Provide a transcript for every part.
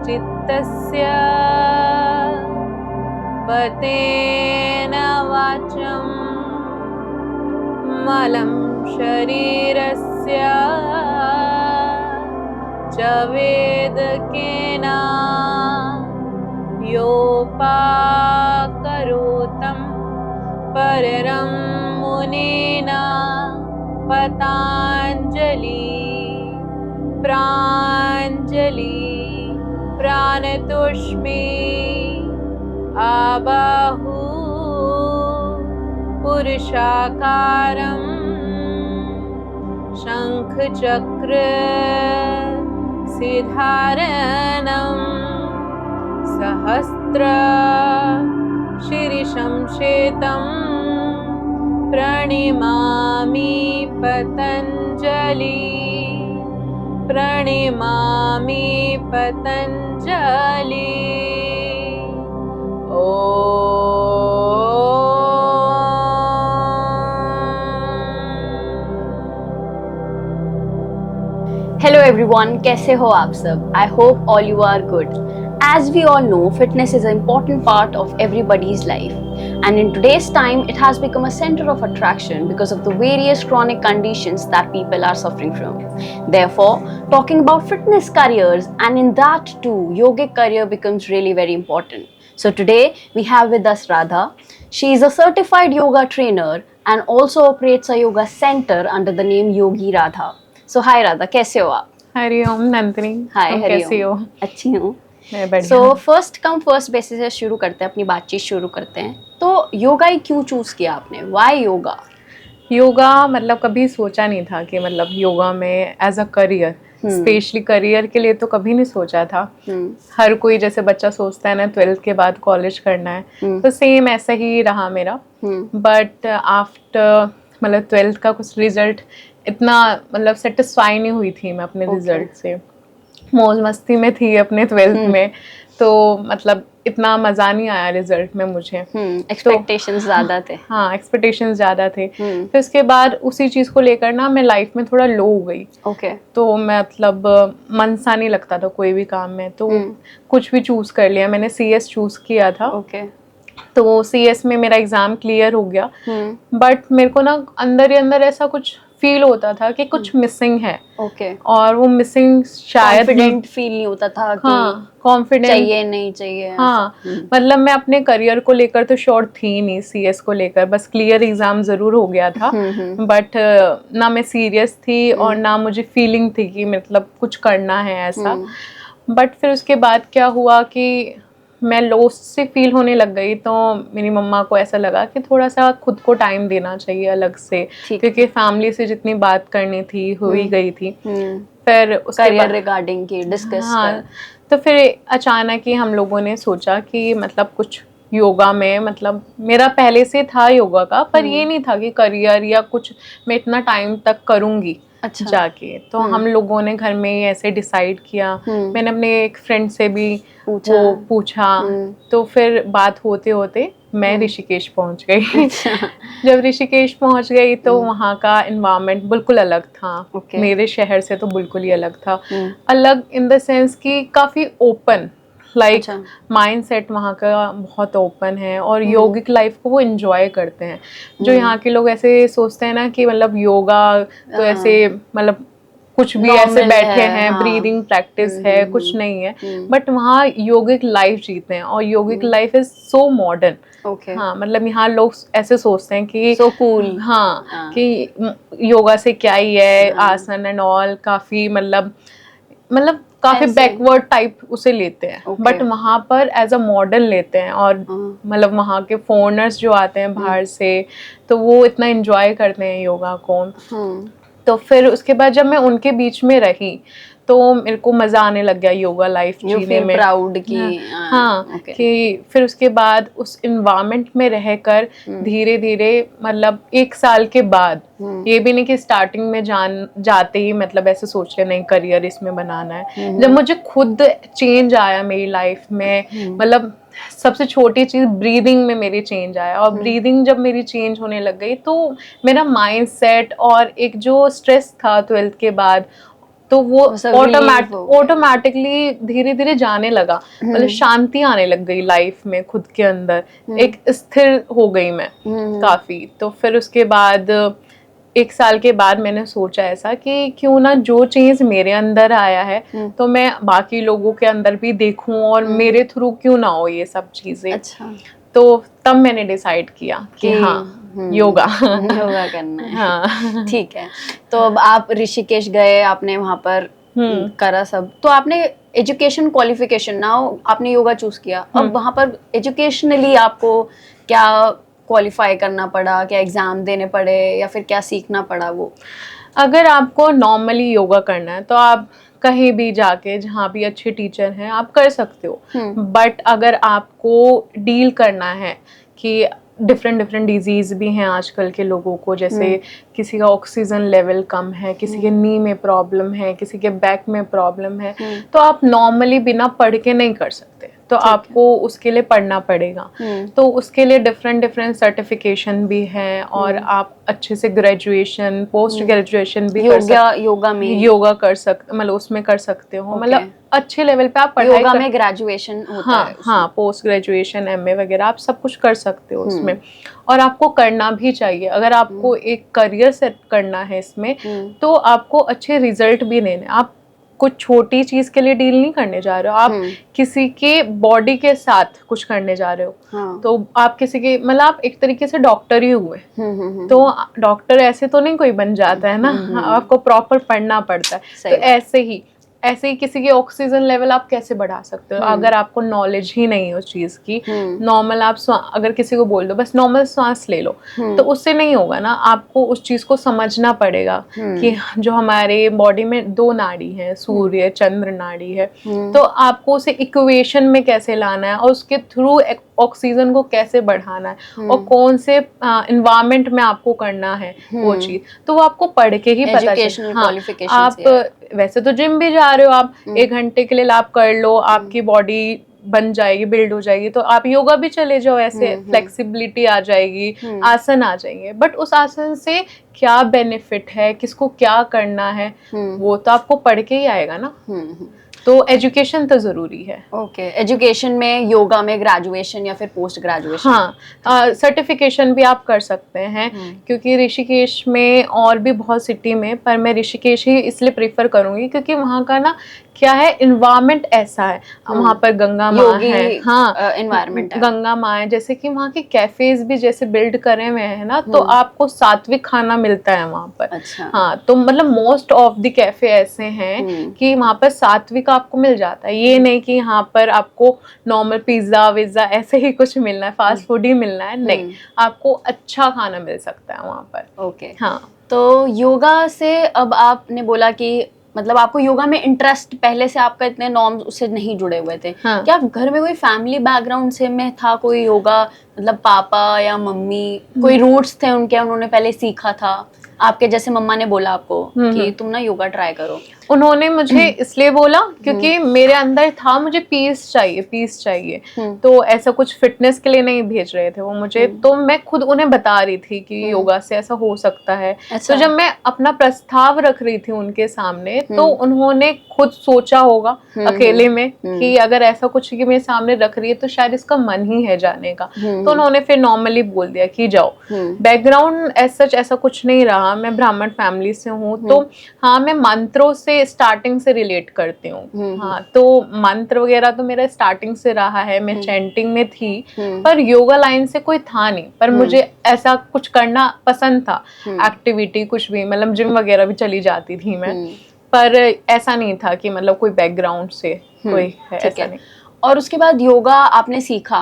चित्तस्य पतेन वाचं मलं शरीरस्य च वेदकेन योपाकरोतं पररं मुनिना पताञ्जलि प्राञ्जलि प्राणतोष्मी आबाहु पुरुषाकारं शंखचक्र सिधारणं सहस्र शीर्षं श्वेतं प्रणिमामि पतञ्जलि प्रणिमामि पतञ्जलि। Hello everyone, कैसे हो आप सब? I hope all you are good. As we all know, fitness is an important part of everybody's life. And in today's time, it has become a center of attraction because of the various chronic conditions that people are suffering from. Therefore, talking about fitness careers and in that too, yogic career becomes really very important. So today, we have with us Radha. She is a certified yoga trainer and also operates a yoga center under the name Yogi Radha. So hi Radha, कैसे हो आप? हरिओम नंदिनी, हाय कैसी हो? अच्छी हूँ। मैं बढ़िया। So first come first basis से शुरू करते हैं, अपनी बातचीत शुरू करते हैं। तो योगा ही क्यों चूज किया आपने? व्हाई योगा? योगा मतलब कभी सोचा नहीं था कि मतलब योगा में as a career, specially career के लिए तो कभी नहीं सोचा था। हर कोई जैसे बच्चा सोचता है ना 12th के बाद कॉलेज करना है, तो सेम ऐसा ही रहा मेरा। बट आफ्टर मतलब 12th का कुछ रिजल्ट इतना मतलब सेटिस्फाई नहीं हुई थी मैं अपने रिजल्ट से। मौज मस्ती में थी अपने 12th में, तो मतलब इतना मज़ा नहीं आया रिजल्ट में मुझे। एक्सपेक्टेशंस ज़्यादा थे। हाँ, एक्सपेक्टेशंस ज़्यादा थे। फिर उसके बाद उसी चीज़ को लेकर ना मैं लाइफ में थोड़ा लो हो गई। तो मैं मतलब मन सा नहीं लगता था कोई भी काम में, तो कुछ भी चूज़ कर लिया। मैंने CS चूज़ किया था। तो CS में मेरा एग्ज़ाम क्लियर हो गया, बट मेरे को ना अंदर ही अंदर ऐसा कुछ फील होता था कि कुछ मिसिंग है। और वो मिसिंग शायद कॉन्फिडेंट फील नहीं होता था कि कॉन्फिडेंट चाहिए नहीं चाहिए। हाँ, मतलब मैं अपने करियर को लेकर तो श्योर थी नहीं, CS को लेकर बस क्लियर एग्जाम जरूर हो गया था, बट ना मैं सीरियस थी और ना मुझे फीलिंग थी कि मतलब कुछ करना है ऐसा। बट फिर उसके बाद क्या हुआ कि मैं लॉस्ट से फील होने लग गई, तो मेरी मम्मा को ऐसा लगा कि थोड़ा सा खुद को टाइम देना चाहिए अलग से, क्योंकि फैमिली से जितनी बात करनी थी हो ही गई थी। फिर उसके बाद रिगार्डिंग की डिस्कस तो फिर अचानक ही हम लोगों ने सोचा कि मतलब कुछ योगा में, मतलब मेरा पहले से था योगा का, पर ये नहीं था कि करियर या कुछ मैं इतना टाइम तक करूँगी जाके। तो हम लोगों ने घर में ही ऐसे डिसाइड किया। मैंने अपने एक फ्रेंड से भी पूछा। तो फिर बात होते होते मैं ऋषिकेश पहुंच गई। जब ऋषिकेश पहुंच गई तो वहाँ का एनवायरनमेंट बिल्कुल अलग था। मेरे शहर से तो बिल्कुल ही अलग था। अलग इन द सेंस कि काफ़ी ओपन, लाइक माइंडसेट वहाँ का बहुत ओपन है और योगिक लाइफ को वो एंजॉय करते हैं। जो यहाँ के लोग ऐसे सोचते हैं ना कि मतलब योगा तो ऐसे मतलब कुछ भी ऐसे बैठे हैं, ब्रीदिंग प्रैक्टिस है, कुछ नहीं है। बट वहाँ योगिक लाइफ जीते हैं और योगिक लाइफ इज सो मॉडर्न। हाँ, मतलब यहाँ लोग ऐसे सोचते हैं कि सो कूल। हाँ, कि योगा से क्या ही है, आसन एंड ऑल काफ़ी मतलब काफी बैकवर्ड टाइप उसे लेते हैं। बट वहाँ पर एज अ मॉडर्न लेते हैं और मतलब वहाँ के फॉरेनर्स जो आते हैं बाहर से, तो वो इतना एंजॉय करते हैं योगा को। तो फिर उसके बाद जब मैं उनके बीच में रही तो मेरे को मजा आने लग गया योगा लाइफ जीने में। प्राउड की कि फिर उसके बाद उस इन्वायरमेंट में रहकर धीरे धीरे मतलब 1 साल के बाद, ये भी नहीं कि स्टार्टिंग में जाते ही मतलब ऐसे सोच के नहीं करियर इसमें बनाना है। जब मुझे खुद चेंज आया मेरी लाइफ में, मतलब सबसे छोटी चीज़ ब्रीदिंग में मेरी चेंज आया, और ब्रीदिंग जब मेरी चेंज होने लग गई तो मेरा माइंड सेट और एक जो स्ट्रेस था 12th के बाद तो वो सब relief हो गया। ऑटोमेटिकली धीरे धीरे जाने लगा, मतलब शांति आने लग गई लाइफ में खुद के अंदर, एक स्थिर हो गई मैं काफी। तो फिर उसके बाद 1 साल के बाद मैंने सोचा ऐसा कि क्यों ना जो चीज मेरे अंदर आया है तो मैं बाकी लोगों के अंदर भी देखूं, और मेरे थ्रू क्यों ना हो ये सब चीजें। अच्छा, तो तब मैंने डिसाइड किया कि हाँ योगा योगा करना है। हाँ ठीक है, तो अब आप ऋषिकेश गए, आपने वहां पर करा सब, तो आपने एजुकेशन क्वालिफिकेशन, नाउ आपने योगा चूज किया, अब वहां पर एजुकेशनली आपको क्या क्वालिफाई करना पड़ा, क्या एग्जाम देने पड़े या फिर क्या सीखना पड़ा वो? अगर आपको नॉर्मली योगा करना है तो आप कहीं भी जाके जहाँ भी अच्छे टीचर हैं आप कर सकते हो, बट अगर आपको डील करना है कि डिफरेंट डिफरेंट डिजीज भी हैं आजकल के लोगों को, जैसे किसी का ऑक्सीजन लेवल कम है, किसी के नी में प्रॉब्लम है, किसी के बैक में प्रॉब्लम है, तो आप नॉर्मली बिना पढ़ के नहीं कर सकते, तो आपको उसके लिए पढ़ना पड़ेगा। तो उसके लिए डिफरेंट डिफरेंट सर्टिफिकेशन भी हैं, और आप अच्छे से ग्रेजुएशन पोस्ट ग्रेजुएशन भी योगा कर सकते, मतलब उसमें कर सकते हो, मतलब अच्छे लेवल पे आप पढ़ाई योगा में ग्रेजुएशन होता है उसमें। हाँ पोस्ट ग्रेजुएशन एमए वगैरह आप सब कुछ कर सकते हो उसमें, और आपको करना भी चाहिए। अगर आपको एक करियर सेट करना है इसमें तो आपको अच्छे रिजल्ट भी लेने, आप कुछ छोटी चीज के लिए डील नहीं करने जा रहे हो, आप किसी के बॉडी के साथ कुछ करने जा रहे हो। तो आप किसी के, मतलब आप एक तरीके से डॉक्टर ही हुए। तो डॉक्टर ऐसे तो नहीं कोई बन जाता है ना, आपको प्रॉपर पढ़ना पड़ता है। तो ऐसे ही किसी के ऑक्सीजन लेवल आप कैसे बढ़ा सकते हो अगर आपको नॉलेज ही नहीं है उस चीज की। नॉर्मल आप अगर किसी को बोल दो बस नॉर्मल सांस ले लो, तो उससे नहीं होगा ना, आपको उस चीज को समझना पड़ेगा कि जो हमारे बॉडी में 2 नाड़ी है, सूर्य चंद्र नाड़ी है, तो आपको उसे इक्वेशन में कैसे लाना है और उसके थ्रू ऑक्सीजन को कैसे बढ़ाना है और कौन से इन्वायरमेंट में आपको करना है वो चीज, तो वो आपको पढ़ के ही पता चले। आप वैसे तो जिम भी जा रहे हो, आप 1 घंटे के लिए आप कर लो, आपकी बॉडी बन जाएगी, बिल्ड हो जाएगी, तो आप योगा भी चले जाओ, ऐसे फ्लेक्सिबिलिटी आ जाएगी, आसन आ जाएंगे। बट उस आसन से क्या बेनिफिट है, किसको क्या करना है, वो तो आपको पढ़ के ही आएगा ना। तो एजुकेशन तो जरूरी है। ओके, एजुकेशन में योगा में ग्रेजुएशन या फिर पोस्ट ग्रेजुएशन? हाँ, सर्टिफिकेशन भी आप कर सकते हैं, क्योंकि ऋषिकेश में और भी बहुत सिटी में, पर मैं ऋषिकेश ही इसलिए प्रेफर करूंगी क्योंकि वहाँ का ना क्या है, इन्वायरमेंट ऐसा है, वहाँ पर गंगा माँ है। हाँ, एनवायरमेंट है, गंगा माँ है, जैसे कि वहाँ के कैफेज भी जैसे बिल्ड करे हुए हैं ना, तो आपको सात्विक खाना मिलता है वहाँ पर। अच्छा। हाँ, तो मतलब मोस्ट ऑफ द कैफे ऐसे हैं कि वहाँ पर सात्विक आपको मिल जाता है। ये नहीं कि यहाँ पर आपको नॉर्मल पिज्जा विज्जा ऐसे ही कुछ मिलना है, फास्ट फूड ही मिलना है, नहीं, आपको अच्छा खाना मिल सकता है वहाँ पर। ओके, हाँ। तो योगा से अब आपने बोला कि मतलब आपको योगा में इंटरेस्ट पहले से आपका इतने नॉर्म्स उससे नहीं जुड़े हुए थे। हाँ। क्या घर में कोई फैमिली बैकग्राउंड से में था कोई योगा, मतलब पापा या मम्मी कोई रूट्स थे उनके, उन्होंने पहले सीखा था? आपके जैसे मम्मा ने बोला आपको कि तुम ना योगा ट्राई करो? उन्होंने मुझे इसलिए बोला क्योंकि मेरे अंदर था, मुझे पीस चाहिए, तो ऐसा कुछ फिटनेस के लिए नहीं भेज रहे थे वो मुझे, तो मैं खुद उन्हें बता रही थी कि योगा से ऐसा हो सकता है। अच्छा। तो जब मैं अपना प्रस्ताव रख रही थी उनके सामने, तो उन्होंने खुद सोचा होगा अकेले में कि अगर ऐसा कुछ मेरे सामने रख रही है तो शायद इसका मन ही है जाने का, तो उन्होंने फिर नॉर्मली बोल दिया कि जाओ। बैकग्राउंड ऐसा कुछ नहीं रहा, मैं ब्राह्मण फैमिली से हूँ, तो हाँ, मैं मंत्रों से स्टार्टिंग से रिलेट करती हूँ। हाँ, तो मंत्र वगैरह तो मेरा स्टार्टिंग से रहा है, मैं चैंटिंग में थी, पर योगा लाइन से कोई था नहीं, पर मुझे ऐसा कुछ करना पसंद था, एक्टिविटी कुछ भी, मतलब जिम वगैरह भी चली जाती थी मैं, पर ऐसा नहीं था कि मतलब कोई बैकग्राउंड से कोई है, ऐसा नहीं। और उसके बाद योगा आपने सीखा,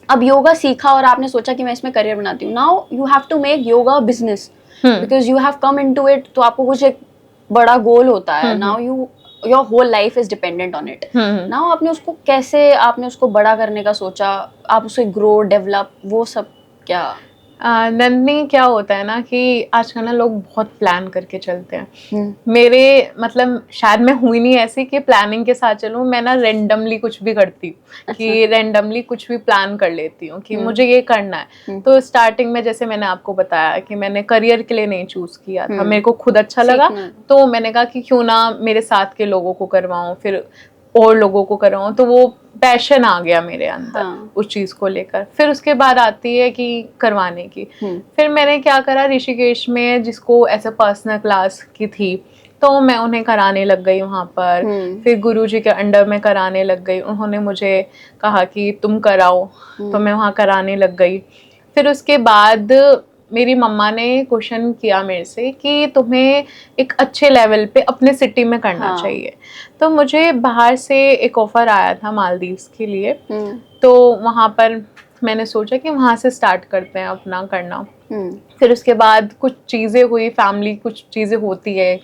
अब योगा सीखा और आपने सोचा कि मैं इसमें करियर बनाती हूँ। Now you have to make yoga business because you have come into it, तो आपको कुछ एक बड़ा गोल होता है। Now your whole life is dependent on it. Now आपने उसको कैसे, आपने उसको बड़ा करने का सोचा, आप उसे ग्रो डेवलप वो सब क्या? नंदनी क्या होता है ना कि आजकल ना लोग बहुत प्लान करके चलते हैं। मेरे मतलब शायद मैं हुई नहीं ऐसी कि प्लानिंग के साथ चलूं, मैं ना रेंडमली कुछ भी करती हूँ कि रेंडमली कुछ भी प्लान कर लेती हूँ कि मुझे ये करना है। तो स्टार्टिंग में जैसे मैंने आपको बताया कि मैंने करियर के लिए नहीं चूज किया था, मेरे को खुद अच्छा लगा तो मैंने कहा कि क्यों ना मेरे साथ के लोगों को करवाऊं, फिर और लोगों को करवाऊं, तो वो पैशन आ गया मेरे अंदर उस चीज को लेकर। फिर उसके बाद आती है कि करवाने की। फिर मैंने क्या करा, ऋषिकेश में जिसको ऐसे पर्सनल क्लास की थी तो मैं उन्हें कराने लग गई वहां पर। फिर गुरुजी के अंडर में कराने लग गई, उन्होंने मुझे कहा कि तुम कराओ, तो मैं वहां कराने लग गई। फिर उसके बाद मेरी मम्मा ने क्वेश्चन किया मेरे से कि तुम्हें एक अच्छे लेवल पे अपने सिटी में करना चाहिए। तो मुझे बाहर से एक ऑफर आया था मालदीव्स के लिए, तो वहाँ पर मैंने सोचा कि वहाँ से स्टार्ट करते हैं अपना करना। फिर उसके बाद कुछ चीजें हुई, फैमिली कुछ चीजें होती है,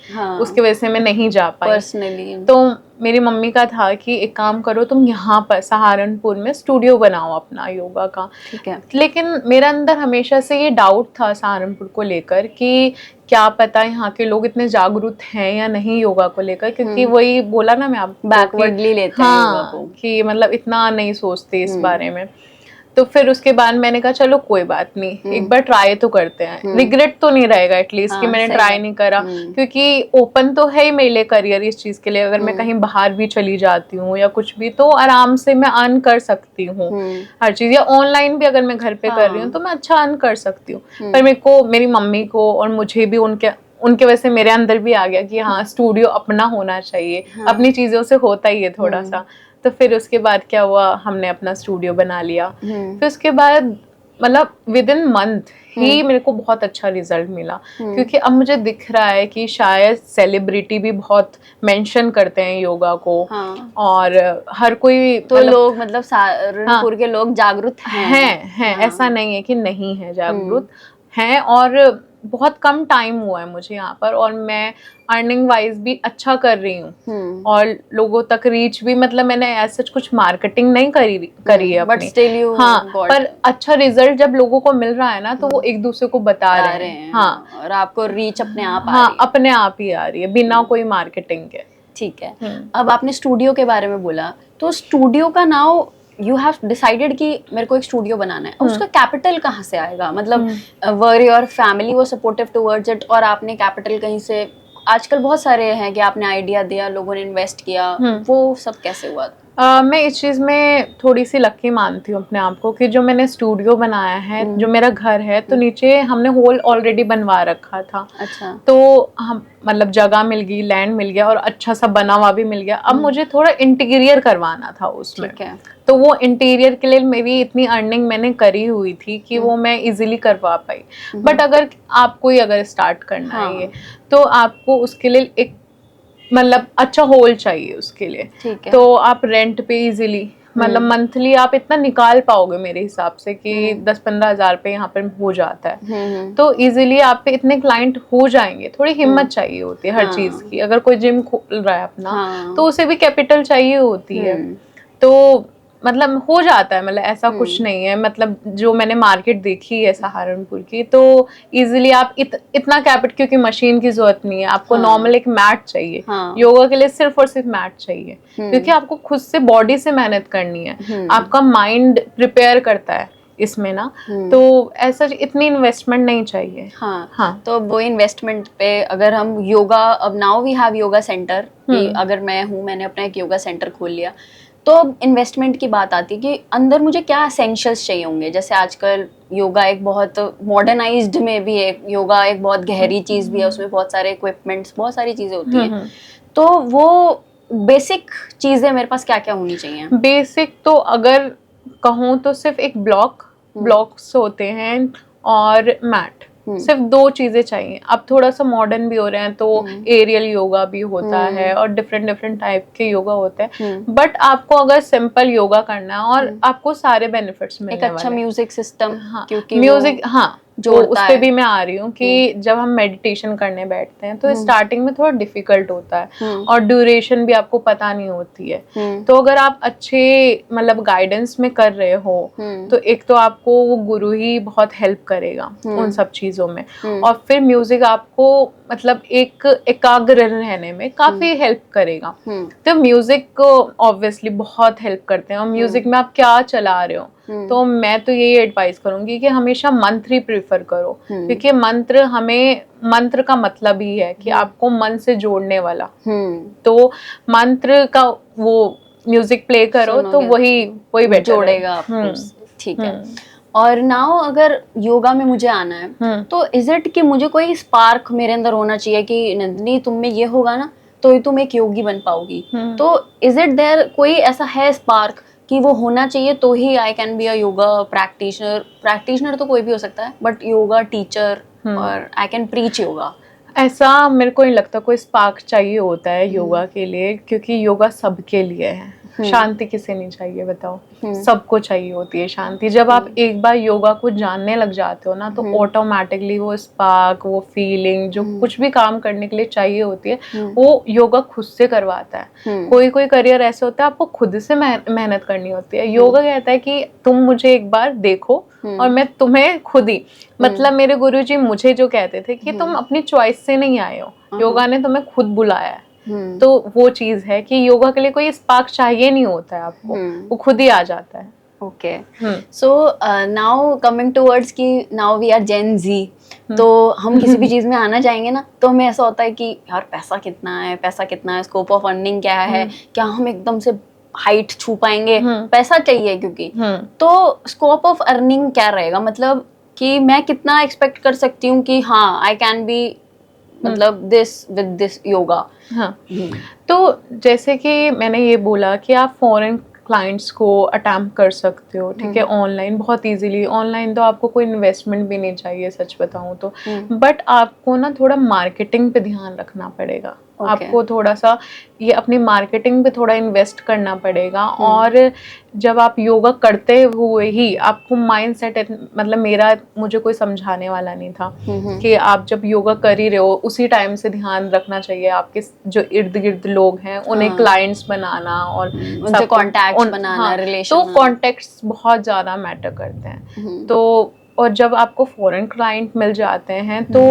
उसकी वजह से मैं नहीं जा पाई पर्सनली। तो मेरी मम्मी का था कि एक काम करो, तुम यहाँ पर सहारनपुर में स्टूडियो बनाओ अपना योगा का। ठीक है। लेकिन मेरे अंदर हमेशा से ये डाउट था सहारनपुर को लेकर कि क्या पता यहाँ के लोग इतने जागरूक हैं या नहीं योगा को लेकर, क्योंकि वही बोला ना मैं आपको बैकवर्डली लेते हैं योगा को, कि मतलब इतना नहीं सोचते इस बारे में। तो फिर उसके बाद मैंने कहा चलो कोई बात नहीं, एक बार ट्राई तो करते हैं, रिग्रेट तो नहीं रहेगा एटलीस्ट कि मैंने ट्राई नहीं करा, क्योंकि ओपन तो है ही मेरे लिए करियर इस चीज के लिए। अगर मैं कहीं बाहर भी चली जाती हूँ या कुछ भी तो आराम से मैं अर्न कर सकती हूँ हर चीज, या ऑनलाइन भी अगर मैं घर पे कर रही हूँ तो मैं अच्छा अर्न कर सकती हूँ। पर मेरे को, मेरी मम्मी को और मुझे भी उनके वजह से मेरे अंदर भी आ गया कि हाँ स्टूडियो अपना होना चाहिए, अपनी चीजों से होता ही है थोड़ा सा। तो फिर उसके बाद क्या हुआ, हमने अपना स्टूडियो बना लिया। फिर उसके बाद मतलब विद इन मंथ ही मेरे को बहुत अच्छा रिजल्ट मिला, क्योंकि अब मुझे दिख रहा है कि शायद सेलिब्रिटी भी बहुत मेंशन करते हैं योगा को। और हर कोई तो लोग मतलब सहारनपुर के लोग जागरूक हैं। ऐसा नहीं है कि नहीं है, जागरूक हैं। और बहुत कम टाइम हुआ है मुझे यहाँ पर, और मैं अर्निंग वाइज भी अच्छा कर रही हूँ और लोगों तक रीच भी, मतलब मैंने ऐसा कुछ मार्केटिंग नहीं करी है बट स्टिल यू पर अच्छा रिजल्ट जब लोगों को मिल रहा है ना तो वो एक दूसरे को बता रहे हैं। और आपको रीच अपने आप अपने आप ही आ रही है बिना कोई मार्केटिंग के। ठीक है। अब आपने स्टूडियो के बारे में बोला, तो स्टूडियो का नाउ यू हैव डिसाइडेड कि मेरे को एक स्टूडियो बनाना है, उसका कैपिटल कहाँ से आएगा? मतलब वर योर फैमिली वो सपोर्टिव टुवर्ड्स इट, और आपने कैपिटल कहीं से, आजकल बहुत सारे हैं कि आपने आइडिया दिया, लोगों ने इन्वेस्ट किया, वो सब कैसे हुआ? मैं इस चीज़ में थोड़ी सी लकी मानती हूँ अपने आप को कि जो मैंने स्टूडियो बनाया है, जो मेरा घर है, तो नीचे हमने हॉल ऑलरेडी बनवा रखा था। अच्छा। तो हम मतलब जगह मिल गई, लैंड मिल गया और अच्छा सा बना हुआ भी मिल गया। अब मुझे थोड़ा इंटीरियर करवाना था उसमें। ठीक है। तो वो इंटीरियर के लिए मेरी इतनी अर्निंग मैंने करी हुई थी कि वो मैं इजीली करवा पाई। बट अगर आपको ही अगर स्टार्ट करना है ये, तो आपको उसके लिए एक मतलब अच्छा हॉल चाहिए उसके लिए। ठीक है। तो आप रेंट पे इजीली मतलब मंथली आप इतना निकाल पाओगे मेरे हिसाब से कि 10-15 हज़ार पे यहाँ पर हो जाता है। तो इजीली आप पे इतने क्लाइंट हो जाएंगे। थोड़ी हिम्मत चाहिए होती है हर चीज की। अगर कोई जिम खोल रहा है अपना तो उसे भी कैपिटल चाहिए होती है। तो मतलब हो जाता है, मतलब ऐसा कुछ नहीं है। मतलब जो मैंने मार्केट देखी है सहारनपुर की, तो इजीली आप इतना कैपिटल, क्योंकि मशीन की जरूरत नहीं है आपको, नॉर्मल एक मैट चाहिए। योगा के लिए सिर्फ और सिर्फ मैट चाहिए, क्योंकि आपको खुद से बॉडी से मेहनत करनी है। आपका माइंड प्रिपेयर करता है इसमें ना, तो ऐसा इतनी इन्वेस्टमेंट नहीं चाहिए। तो वो इन्वेस्टमेंट पे अगर हम योगा, अब now we have yoga centre, अगर मैं हूँ, मैंने अपना एक योगा सेंटर खोल लिया, तो अब इन्वेस्टमेंट की बात आती है कि अंदर मुझे क्या एसेंशियल्स चाहिए होंगे। जैसे आजकल योगा एक बहुत मॉडर्नाइज्ड में भी है, योगा एक बहुत गहरी चीज़ भी है, उसमें बहुत सारे इक्विपमेंट्स, बहुत सारी चीज़ें होती हैं। तो वो बेसिक चीज़ें मेरे पास क्या क्या होनी चाहिए? बेसिक तो अगर कहूँ तो सिर्फ एक ब्लॉक्स होते हैं और मैट, सिर्फ 2 चीजें चाहिए। अब थोड़ा सा मॉडर्न भी हो रहे हैं तो एरियल योगा भी होता है और डिफरेंट टाइप के योगा होते हैं। बट आपको अगर सिंपल योगा करना है और आपको सारे बेनिफिट्स मिलने वाले हैं। एक अच्छा म्यूजिक सिस्टम, क्योंकि म्यूजिक जोड़ता उस पे है। भी मैं आ रही हूँ कि जब हम मेडिटेशन करने बैठते हैं तो स्टार्टिंग में थोड़ा डिफिकल्ट होता है और ड्यूरेशन भी आपको पता नहीं होती है। तो अगर आप अच्छे मतलब गाइडेंस में कर रहे हो तो एक तो आपको वो गुरु ही बहुत हेल्प करेगा उन सब चीजों में, और फिर म्यूजिक आपको मतलब एक एकाग्र रहने में काफी हेल्प करेगा। तो म्यूजिक को ऑब्वियसली बहुत हेल्प करते हैं, और म्यूजिक में आप क्या चला रहे हो तो मैं तो यही एडवाइस करूंगी कि हमेशा मंत्र ही प्रेफर करो, क्योंकि मंत्र का मतलब ही है कि आपको मन से जोड़ने वाला। तो मंत्र का वो म्यूजिक प्ले करो तो वही बेटर जोड़ेगा आपको। ठीक है। और नाउ अगर योगा में मुझे आना है तो इज इट कि मुझे कोई स्पार्क मेरे अंदर होना चाहिए कि नंदिनी तुम में ये होगा ना तो ही तुम एक योगी बन पाओगी? तो इज इट देयर कोई ऐसा है स्पार्क कि वो होना चाहिए तो ही I can be a yoga practitioner तो कोई भी हो सकता है, बट योगा टीचर और आई कैन प्रीच योगा? ऐसा मेरे को नहीं लगता कोई स्पार्क चाहिए होता है योगा के लिए, क्योंकि योगा सबके लिए है। शांति किसे नहीं चाहिए बताओ? सबको चाहिए होती है शांति। जब आप एक बार योगा को जानने लग जाते हो ना तो ऑटोमेटिकली वो स्पार्क, वो फीलिंग जो कुछ भी काम करने के लिए चाहिए होती है वो योगा खुद से करवाता है। कोई कोई करियर ऐसे होता है आपको खुद से मेहनत करनी होती है। योगा कहता है कि तुम मुझे एक बार देखो और मैं तुम्हें खुद ही, मतलब मेरे गुरुजी मुझे जो कहते थे कि तुम अपनी चॉइस से नहीं आए हो, योगा ने तुम्हें खुद बुलाया है। तो वो चीज है कि योगा के लिए कोई स्पार्क चाहिए नहीं होता है आपको, वो खुद ही आ जाता है। Okay, so now coming towards कि नाउ वी आर जेन जी, तो हम किसी भी चीज में आना चाहेंगे ना तो हमें ऐसा होता है कि यार पैसा कितना है, स्कोप ऑफ अर्निंग क्या है, क्या हम एकदम से हाइट छू पाएंगे, पैसा चाहिए क्योंकि। तो स्कोप ऑफ अर्निंग क्या रहेगा, मतलब कि मैं कितना एक्सपेक्ट कर सकती हूँ कि हाँ आई कैन बी मतलब दिस विद दिस योगा? हाँ, तो जैसे कि मैंने ये बोला कि आप फॉरेन क्लाइंट्स को अटैम्प्ट कर सकते हो, ठीक है, ऑनलाइन बहुत इजीली। ऑनलाइन तो आपको कोई इन्वेस्टमेंट भी नहीं चाहिए सच बताऊं तो, बट आपको ना थोड़ा मार्केटिंग पे ध्यान रखना पड़ेगा। आपको थोड़ा सा ये अपनी मार्केटिंग पे थोड़ा इन्वेस्ट करना पड़ेगा। और जब आप योगा करते हुए ही आपको माइंड सेट, मतलब मुझे कोई समझाने वाला नहीं था कि आप जब योगा कर ही रहे हो उसी टाइम से ध्यान रखना चाहिए आपके जो इर्द गिर्द लोग हैं उन्हें क्लाइंट्स बनाना और उनसे कॉन्टैक्ट बनाना, रिलेशन। तो कॉन्टैक्ट्स बहुत ज्यादा मैटर करते हैं। तो और जब आपको फॉरेन क्लाइंट मिल जाते हैं तो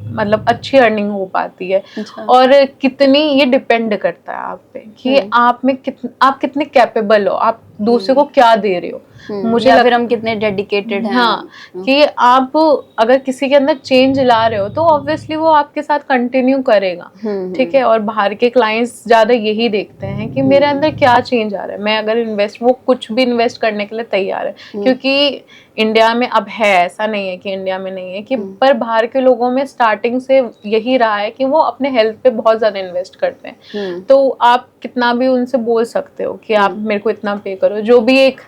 मतलब अच्छी अर्निंग हो पाती है। और कितनी, ये डिपेंड करता है आप पे कि आप कितने कैपेबल हो, आप दूसरे को क्या दे रहे हो। मुझे फिर हम कितने डेडिकेटेड हैं। हाँ, कि आप अगर किसी के अंदर चेंज ला रहे हो तो ऑब्वियसली वो आपके साथ कंटिन्यू करेगा, ठीक है। और बाहर के क्लाइंट्स ज्यादा यही देखते हैं कि मेरे अंदर क्या चेंज आ रहा है, मैं अगर वो कुछ भी इन्वेस्ट करने के लिए तैयार है। क्योंकि इंडिया में अब है, ऐसा नहीं है कि इंडिया में नहीं है कि, पर बाहर के लोगों में स्टार्टिंग से यही रहा है कि वो अपने हेल्थ पे बहुत ज्यादा इन्वेस्ट करते हैं। तो आप कितना भी उनसे बोल सकते हो कि आप मेरे को इतना पे करो, जो भी एक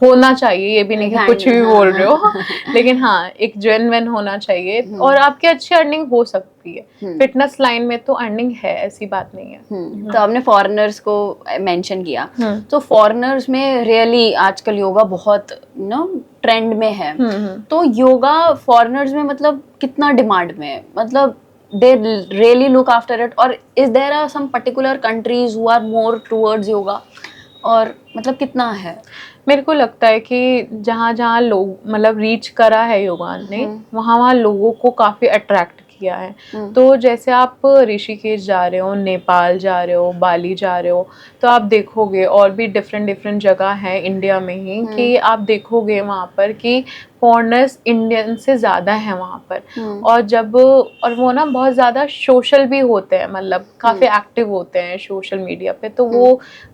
होना चाहिए, ये भी नहीं कि कुछ भी बोल रहे हो लेकिन हाँ एक जेन्युइन होना चाहिए और आपकी अच्छी अर्निंग हो सकती है। फिटनेस लाइन में तो अर्निंग है, ऐसी बात नहीं है। तो आपने फॉरेनर्स को मेंशन किया, तो फॉरेनर्स में रियली आजकल योगा बहुत ट्रेंड में है। तो योगा फॉरेनर्स में मतलब कितना डिमांड में है, मतलब they really look after it, or is there are some particular countries who are more towards yoga, और मतलब कितना है? मेरे को लगता है कि जहाँ जहाँ लोग मतलब रीच करा है योगा ने, वहाँ लोगों को काफी अट्रैक्ट किया है। तो जैसे आप ऋषिकेश जा रहे हो, नेपाल जा रहे हो, बाली जा रहे हो, तो आप देखोगे और भी डिफरेंट जगह है इंडिया में ही कि आप देखोगे वहाँ पर कि फॉरेनर्स इंडियन से ज़्यादा है वहाँ पर। और वो ना बहुत ज़्यादा सोशल भी होते हैं, मतलब काफ़ी एक्टिव होते हैं सोशल मीडिया पे। तो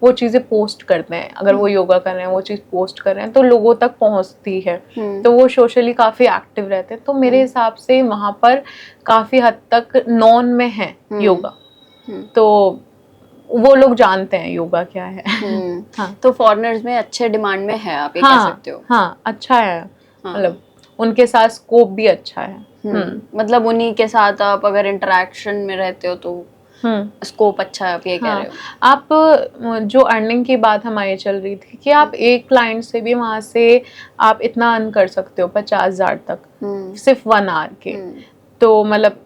वो चीज़ें पोस्ट करते हैं, अगर वो योगा कर रहे हैं वो चीज़ पोस्ट कर रहे हैं तो लोगों तक पहुँचती है। तो वो सोशली काफ़ी एक्टिव रहते हैं। तो मेरे हिसाब से वहाँ पर काफ़ी हद तक नॉन में है योगा, तो वो लोग जानते हैं योगा क्या है। हाँ, तो फॉरेनर्स में अच्छे डिमांड में है, आप ये कह सकते हो। हाँ, अच्छा है, मतलब उनके साथ स्कोप भी अच्छा है। मतलब उन्हीं के साथ आप अगर इंटरेक्शन में रहते हो तो स्कोप अच्छा है, आप ये कह रहे हो? आप जो अर्निंग की बात हमारी चल रही थी कि आप एक क्लाइंट से भी वहां से आप इतना अर्न कर सकते हो 50,000 तक सिर्फ 1 आवर के। तो मतलब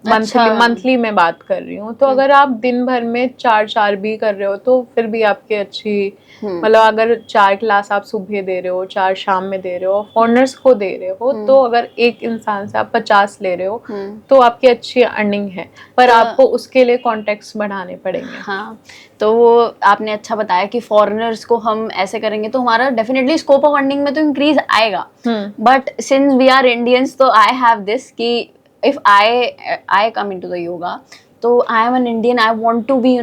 मंथली में बात कर रही हूँ। तो अगर आप दिन भर में 4 भी कर रहे हो तो फिर भी आपकी अच्छी मतलब अगर 4 क्लास आप सुबह दे रहे हो, 4 शाम में दे रहे हो, फॉरनर्स को दे रहे हो, तो अगर एक इंसान से आप 50 ले रहे हो तो आपकी अच्छी अर्निंग है, पर आपको उसके लिए कॉन्टेक्ट्स बढ़ाने पड़ेंगे। हाँ, तो वो आपने अच्छा बताया कि फॉरेनर्स को हम ऐसे करेंगे तो हमारा डेफिनेटली स्कोप ऑफ अर्निंग में तो इंक्रीज आएगा। But since we are Indians, तो आई हैव दिस कि if I come into the yoga, तो I am an Indian, I want to be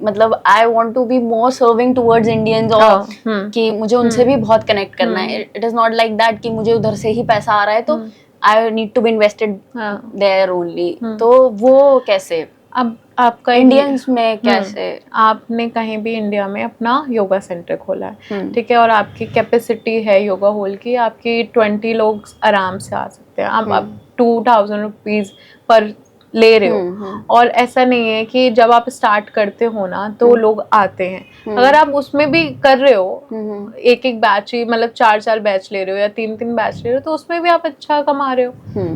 मतलब I want to be more serving towards Indians, और कि मुझे उनसे भी बहुत कनेक्ट करना है। It is not like that कि मुझे उधर से ही पैसा आ रहा है तो I need to be invested there only। तो वो कैसे अब आपका इंडियंस में कैसे? आपने कहीं भी इंडिया में अपना योगा सेंटर खोला है, ठीक है, और आपकी कैपेसिटी है योगा हॉल की, आपकी 20 लोग आराम से आ सकते हैं। आप 2000 रुपीज पर ले रहे हो, और ऐसा नहीं है कि जब आप स्टार्ट करते हो ना तो लोग आते हैं। अगर आप उसमें भी कर रहे हो एक बैच ही, मतलब 4 बैच ले रहे हो या 3 बैच ले रहे हो, तो उसमें भी आप अच्छा कमा रहे हो।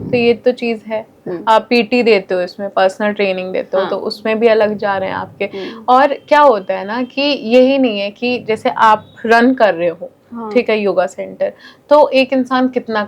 तो ये तो चीज है। आप पीटी देते हो, इसमें पर्सनल ट्रेनिंग देते हो, तो उसमें भी अलग जा रहे हैं आपके। और क्या होता है ना कि यही नहीं है कि जैसे आप रन कर रहे हो, ठीक है, योगा सेंटर, तो एक इंसान कितना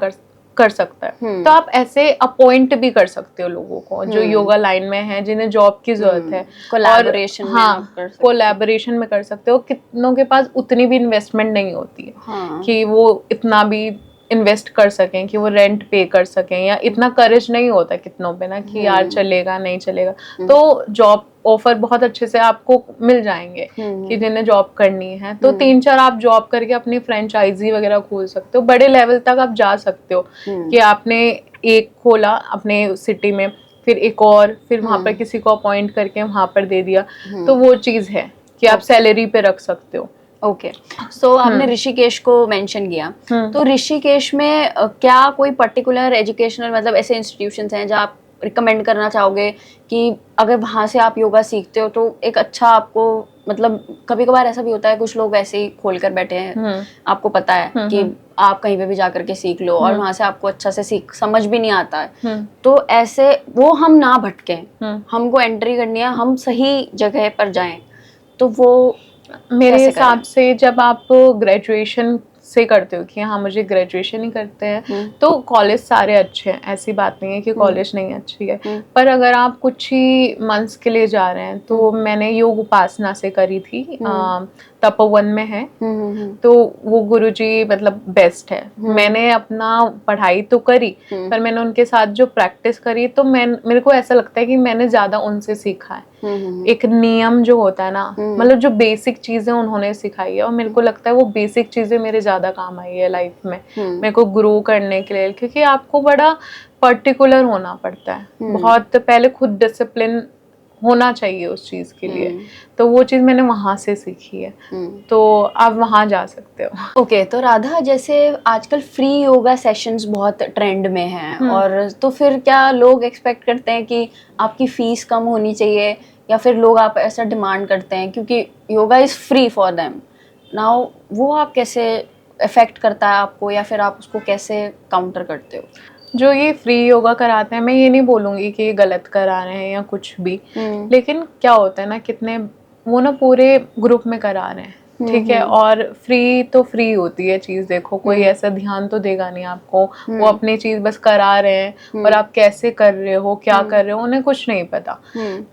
कर सकता है, तो आप ऐसे अपॉइंट भी कर सकते हो लोगों को जो योगा लाइन में है, जिन्हें जॉब की जरूरत है, कोलैबोरेशन में कोलैबोरेशन में कर सकते हो। कितनों के पास उतनी भी इन्वेस्टमेंट नहीं होती है कि वो इतना भी इन्वेस्ट कर सकें, कि वो रेंट पे कर सकें, या इतना करेज नहीं होता कितनों पे ना कि यार चलेगा नहीं चलेगा। तो जॉब ऑफर बहुत अच्छे से आपको मिल जाएंगे कि जिन्हें जॉब करनी है, तो 3-4 आप जॉब करके अपनी फ्रेंचाइजी वगैरह खोल सकते हो, बड़े लेवल तक आप जा सकते हो। कि आपने एक खोला अपने सिटी में, फिर एक और, फिर वहां पर किसी को अपॉइंट करके वहां पर दे दिया, तो वो चीज है कि आप सैलरी पे रख सकते हो। ओके, सो आपने ऋषिकेश को मेंशन किया, तो ऋषिकेश में क्या कोई पर्टिकुलर एजुकेशनल मतलब ऐसे इंस्टीट्यूशंस हैं जहाँ आप रिकमेंड करना चाहोगे कि अगर वहाँ से आप योगा सीखते हो तो एक अच्छा आपको, मतलब कभी कभार ऐसा भी होता है कुछ लोग ऐसे ही खोल कर बैठे हैं, आपको पता है कि आप कहीं पे भी जा करके सीख लो और वहाँ से आपको अच्छा से समझ भी नहीं आता है, तो ऐसे वो हम ना भटके, हमको एंट्री करनी है, हम सही जगह पर जाएं, तो वो मेरे हिसाब से जब आप ग्रेजुएशन से करते हो कि हाँ मुझे ग्रेजुएशन ही करते हैं, तो कॉलेज सारे अच्छे हैं, ऐसी बात नहीं है कि कॉलेज नहीं अच्छी है। पर अगर आप कुछ ही मंथ्स के लिए जा रहे हैं, तो मैंने योग उपासना से करी थी, तपोवन में है, तो वो गुरुजी मतलब बेस्ट है। मैंने अपना पढ़ाई तो करी, पर मैंने उनके साथ जो प्रैक्टिस करी, तो मेरे को ऐसा लगता है कि मैंने ज्यादा उनसे सीखा है। एक नियम जो होता है ना, मतलब जो बेसिक चीजें उन्होंने सिखाई है, और मेरे को लगता है वो बेसिक चीजें मेरे ज्यादा काम आई है लाइफ में, मेरे को ग्रो करने के लिए, क्योंकि आपको बड़ा पर्टिकुलर होना पड़ता है, बहुत पहले खुद डिसिप्लिन होना चाहिए उस चीज के लिए। तो वो चीज मैंने वहां से सीखी है, तो आप वहां जा सकते हो। ओके, तो राधा, जैसे आजकल फ्री योगा सेशंस बहुत ट्रेंड में हैं, और तो फिर क्या लोग एक्सपेक्ट करते हैं कि आपकी फीस कम होनी चाहिए, या फिर लोग आप ऐसा डिमांड करते हैं क्योंकि yoga is free for them now, वो आप कैसे इफेक्ट करता है आपको, या फिर आप उसको कैसे काउंटर करते हो? जो ये फ्री योगा कराते हैं, मैं ये नहीं बोलूंगी कि ये गलत करा रहे हैं या कुछ भी, लेकिन क्या होता है ना, कितने वो ना पूरे ग्रुप में करा रहे हैं, ठीक है, और फ्री तो फ्री होती है चीज, देखो कोई ऐसा ध्यान तो देगा नहीं आपको, वो अपनी चीज बस करा रहे हैं, और आप कैसे कर रहे हो, क्या कर रहे हो, उन्हें कुछ नहीं पता।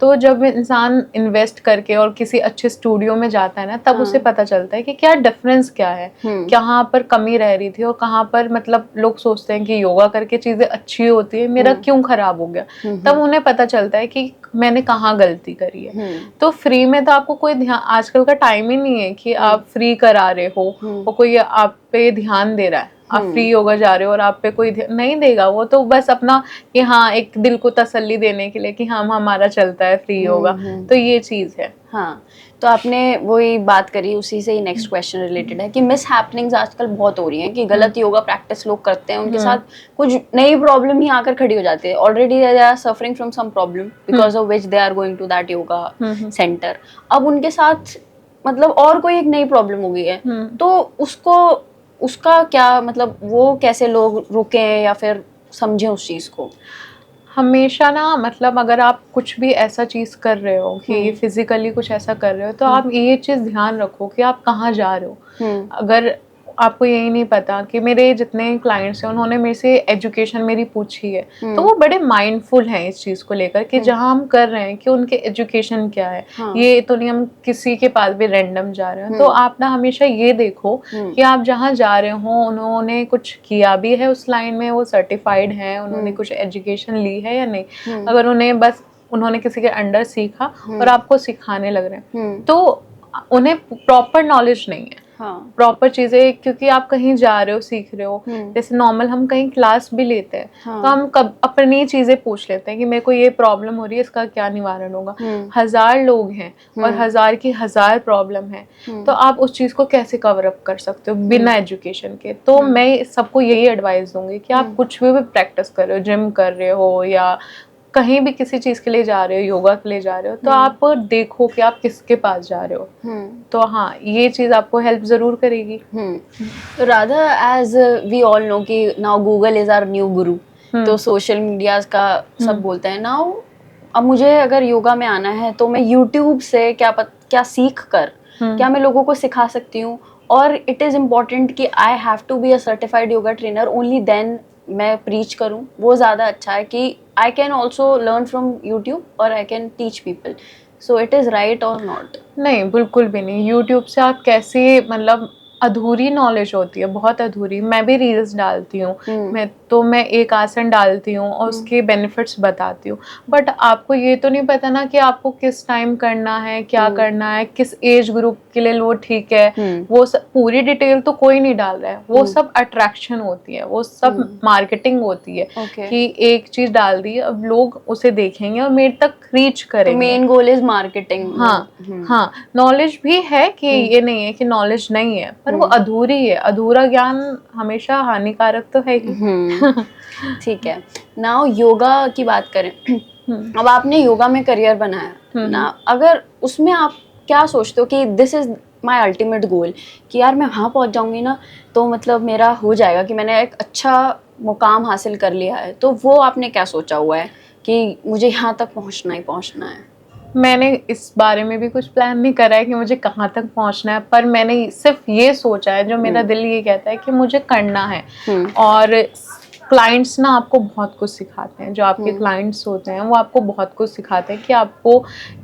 तो जब इंसान इन्वेस्ट करके और किसी अच्छे स्टूडियो में जाता है ना, तब उसे पता चलता है कि क्या डिफरेंस क्या है, कहाँ पर कमी रह रही थी, और कहाँ पर मतलब लोग सोचते हैं कि योगा करके चीजें अच्छी होती है, मेरा क्यों खराब हो गया, तब उन्हें पता चलता है कि मैंने कहाँ गलती करी है। तो फ्री में तो आपको कोई ध्यान, आजकल का टाइम ही नहीं है कि आप फ्री करा रहे हो और कोई आप पे ध्यान दे रहा है, आप फ्री योगा जा रहे हो और आप पे कोई नहीं देगा, वो तो बस अपना कि हाँ एक दिल को तसल्ली देने के लिए कि हाँ हमारा चलता है फ्री योगा, तो ये चीज है। हाँ, तो आपने वही बात करी, उसी से ही नेक्स्ट क्वेश्चन रिलेटेड है कि मिस हैपनिंग्स आजकल बहुत हो रही हैं कि गलत योगा प्रैक्टिस लोग करते हैं, उनके साथ कुछ नई प्रॉब्लम ही आकर खड़ी हो जाती है। Already they are suffering from some problem because of which they are going to that yoga centre. अब उनके साथ मतलब और कोई एक नई प्रॉब्लम हो गई है, तो उसका क्या मतलब, वो कैसे लोग रुके या फिर समझे उस चीज को? हमेशा ना मतलब अगर आप कुछ भी ऐसा चीज़ कर रहे हो कि फिजिकली कुछ ऐसा कर रहे हो, तो आप ये चीज़ ध्यान रखो कि आप कहाँ जा रहे हो। अगर आपको यही नहीं पता कि मेरे जितने क्लाइंट्स हैं उन्होंने मेरे से एजुकेशन मेरी पूछी है, तो वो बड़े माइंडफुल हैं इस चीज़ को लेकर कि जहाँ हम कर रहे हैं कि उनके एजुकेशन क्या है। ये तो नहीं हम किसी के पास भी रैंडम जा रहे हैं। तो आप ना हमेशा ये देखो कि आप जहाँ जा रहे हो उन्होंने कुछ किया भी है उस लाइन में, वो सर्टिफाइड है, उन्होंने कुछ एजुकेशन ली है या नहीं। अगर उन्होंने किसी के अंडर सीखा और आपको सिखाने लग रहे हैं, तो उन्हें प्रॉपर नॉलेज नहीं है। प्रॉपर चीजें, क्योंकि आप कहीं जा रहे हो, सीख रहे हो, जैसे नॉर्मल हम कहीं क्लास भी लेते हैं, तो हम अपनी चीजें पूछ लेते हैं कि मेरे को ये प्रॉब्लम हो रही है, इसका क्या निवारण होगा। 1000 लोग हैं और 1000 की 1000 प्रॉब्लम है, तो आप उस चीज को कैसे कवर अप कर सकते हो बिना एजुकेशन के। तो मैं सबको यही एडवाइस दूंगी कि आप कुछ भी प्रैक्टिस कर रहे हो, जिम कर रहे हो या कहीं भी किसी चीज के लिए जा रहे हो, योगा के लिए जा रहे हो, तो आप देखो कि आप किसके पास जा रहे हो। तो हाँ, ये चीज आपको हेल्प जरूर करेगी। तो Radha, as we all know कि now Google is our new guru, तो सोशल मीडिया का सब बोलते हैं नाउ। अब मुझे अगर योगा में आना है तो मैं यूट्यूब से क्या सीख कर क्या मैं लोगों को सिखा सकती हूँ? और इट इज इम्पोर्टेंट कि I have to be a certified yoga trainer, only then मैं प्रीच करूँ? वो ज़्यादा अच्छा है कि I can also learn from YouTube और I can teach people. So it is right और नॉट? नहीं, बिल्कुल भी नहीं। यूट्यूब से आप कैसे, मतलब अधूरी नॉलेज होती है, बहुत अधूरी। मैं भी रील्स डालती हूँ, मैं एक आसन डालती हूँ और उसके बेनिफिट्स बताती हूँ, बट आपको ये तो नहीं पता ना कि आपको किस टाइम करना है, क्या करना है, किस एज ग्रुप के लिए वो ठीक है। वो सब पूरी डिटेल तो कोई नहीं डाल रहा है, वो सब अट्रैक्शन होती है, वो सब मार्केटिंग होती है कि एक चीज डाल दी, अब लोग उसे देखेंगे और मेरे तक रीच करेंगे। Main goal is marketing. हाँ, नॉलेज भी है कि ये नहीं है कि नॉलेज नहीं है, पर वो अधूरी है। अधूरा ज्ञान हमेशा हानिकारक तो है ही। ठीक है, नाउ योगा की बात करें। अब आपने योगा में करियर बनाया ना, अगर उसमें आप क्या सोचते हो कि this is my ultimate goal, कि यार मैं वहाँ पहुँच जाऊंगी ना तो मतलब मेरा हो जाएगा कि मैंने एक अच्छा मुकाम हासिल कर लिया है, तो वो आपने क्या सोचा हुआ है कि मुझे यहाँ तक पहुँचना ही पहुँचना है? मैंने इस बारे में भी कुछ प्लान नहीं करा है कि मुझे कहाँ तक पहुँचना है, पर मैंने सिर्फ ये सोचा है, जो मेरा दिल ये कहता है कि मुझे करना है। और क्लाइंट्स ना आपको बहुत कुछ सिखाते हैं, जो आपके क्लाइंट्स होते हैं वो आपको बहुत कुछ सिखाते हैं कि आपको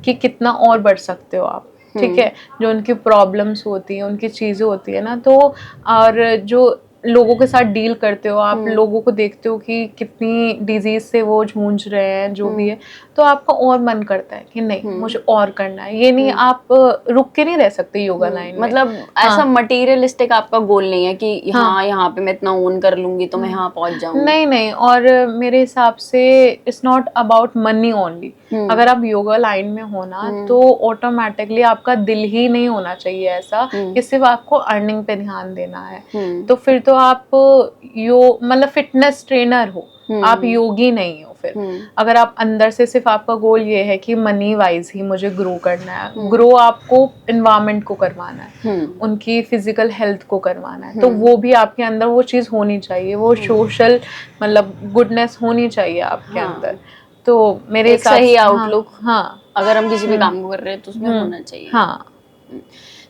कि कितना और बढ़ सकते हो आप। ठीक है, जो उनकी प्रॉब्लम्स होती हैं, उनकी चीज़ें होती है ना, तो और जो लोगों के साथ डील करते हो आप, लोगों को देखते हो कि कितनी डिजीज से वो जूझ रहे हैं, जो भी है, तो आपका और मन करता है कि नहीं मुझे और करना है। ये नहीं, आप रुक के नहीं रह सकते योगा लाइन में। मतलब ऐसा मटेरियलिस्टिक आपका गोल नहीं है कि यहाँ पे मैं इतना ओन कर लूंगी तो मैं यहाँ पहुंच जाऊंगी? नहीं, और मेरे हिसाब से it's not about money only. अगर आप योगा लाइन में हो ना, तो ऑटोमेटिकली आपका दिल ही नहीं होना चाहिए ऐसा कि सिर्फ आपको अर्निंग पे ध्यान देना है। तो फिर तो आप मतलब फिटनेस ट्रेनर हो, आप योगी नहीं हो। फिर अगर आप अंदर से सिर्फ आपका गोल ये है कि मनी वाइज ही मुझे ग्रो करना है, ग्रो आपको एनवायरनमेंट को करवाना है, उनकी फिजिकल हेल्थ को करवाना है, तो वो भी आपके अंदर वो चीज़ होनी चाहिए, वो सोशल मतलब गुडनेस होनी चाहिए आपके अंदर। तो मेरे एक सही आउटलुक, हाँ, अगर हम किसी भी काम को कर रहे हैं तो उसमें होना चाहिए। हाँ,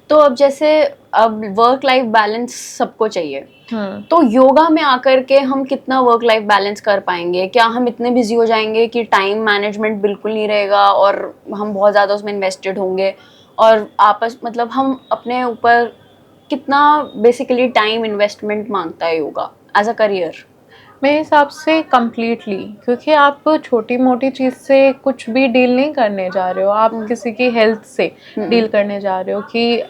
तो अब जैसे अब वर्क लाइफ बैलेंस सबको चाहिए, तो योगा में आकर के हम कितना वर्क लाइफ बैलेंस कर पाएंगे? क्या हम इतने बिजी हो जाएंगे कि टाइम मैनेजमेंट बिल्कुल नहीं रहेगा और हम बहुत ज़्यादा उसमें इन्वेस्टेड होंगे, और आपस मतलब हम अपने ऊपर कितना बेसिकली टाइम इन्वेस्टमेंट मांगता है योगा एज अ करियर? मेरे हिसाब से कम्प्लीटली, क्योंकि आप छोटी मोटी चीज़ से कुछ भी डील नहीं करने जा रहे हो, आप किसी की हेल्थ से डील करने जा रहे हो कि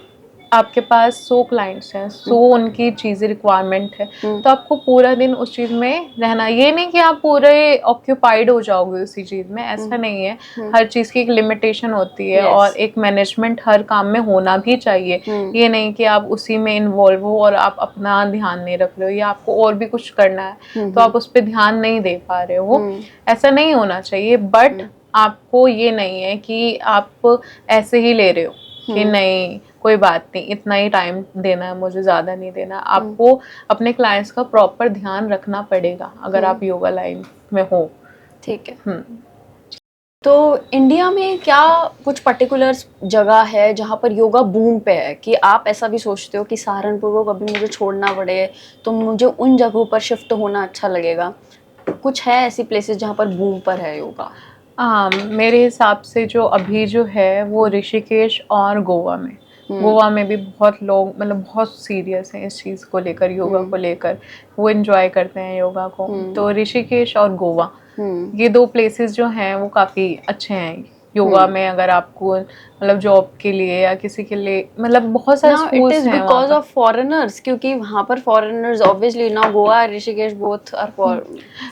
आपके पास 100 क्लाइंट्स हैं, 100 उनकी चीज़ें रिक्वायरमेंट है, तो आपको पूरा दिन उस चीज़ में रहना, ये नहीं कि आप पूरे ऑक्यूपाइड हो जाओगे उसी चीज़ में, ऐसा नहीं है। हर चीज़ की एक लिमिटेशन होती है और एक मैनेजमेंट हर काम में होना भी चाहिए। ये नहीं कि आप उसी में इन्वॉल्व हो और आप अपना ध्यान नहीं रख रहे हो या आपको और भी कुछ करना है तो आप उस पर ध्यान नहीं दे पा रहे हो, ऐसा नहीं होना चाहिए। बट आपको ये नहीं है कि आप ऐसे ही ले रहे हो कि नहीं कोई बात नहीं, इतना ही टाइम देना है मुझे, ज़्यादा नहीं देना। आपको अपने क्लाइंट्स का प्रॉपर ध्यान रखना पड़ेगा अगर आप योगा लाइन में हो। ठीक है। तो इंडिया में क्या कुछ पर्टिकुलर जगह है जहाँ पर योगा बूम पे है कि आप ऐसा भी सोचते हो कि सहारनपुर को कभी मुझे छोड़ना पड़े तो मुझे उन जगहों पर शिफ्ट होना अच्छा लगेगा? कुछ है ऐसी प्लेसेस जहाँ पर बूम पर है योगा? मेरे हिसाब से जो अभी जो है वो ऋषिकेश और गोवा में, गोवा में भी बहुत लोग मतलब बहुत सीरियस हैं इस चीज़ को लेकर, योगा को लेकर, वो एंजॉय करते हैं योगा को। तो ऋषिकेश और गोवा ये 2 प्लेसेस जो हैं वो काफ़ी अच्छे हैं योगा में। अगर आपको मतलब जॉब के लिए या किसी के लिए, मतलब बहुत सारे स्कूल्स हैं वहाँ बिकॉज ऑफ फॉरेनर्स, क्योंकि वहाँ पर फॉरेनर्स ऑब्वियसली ना, Goa Rishikesh both are for,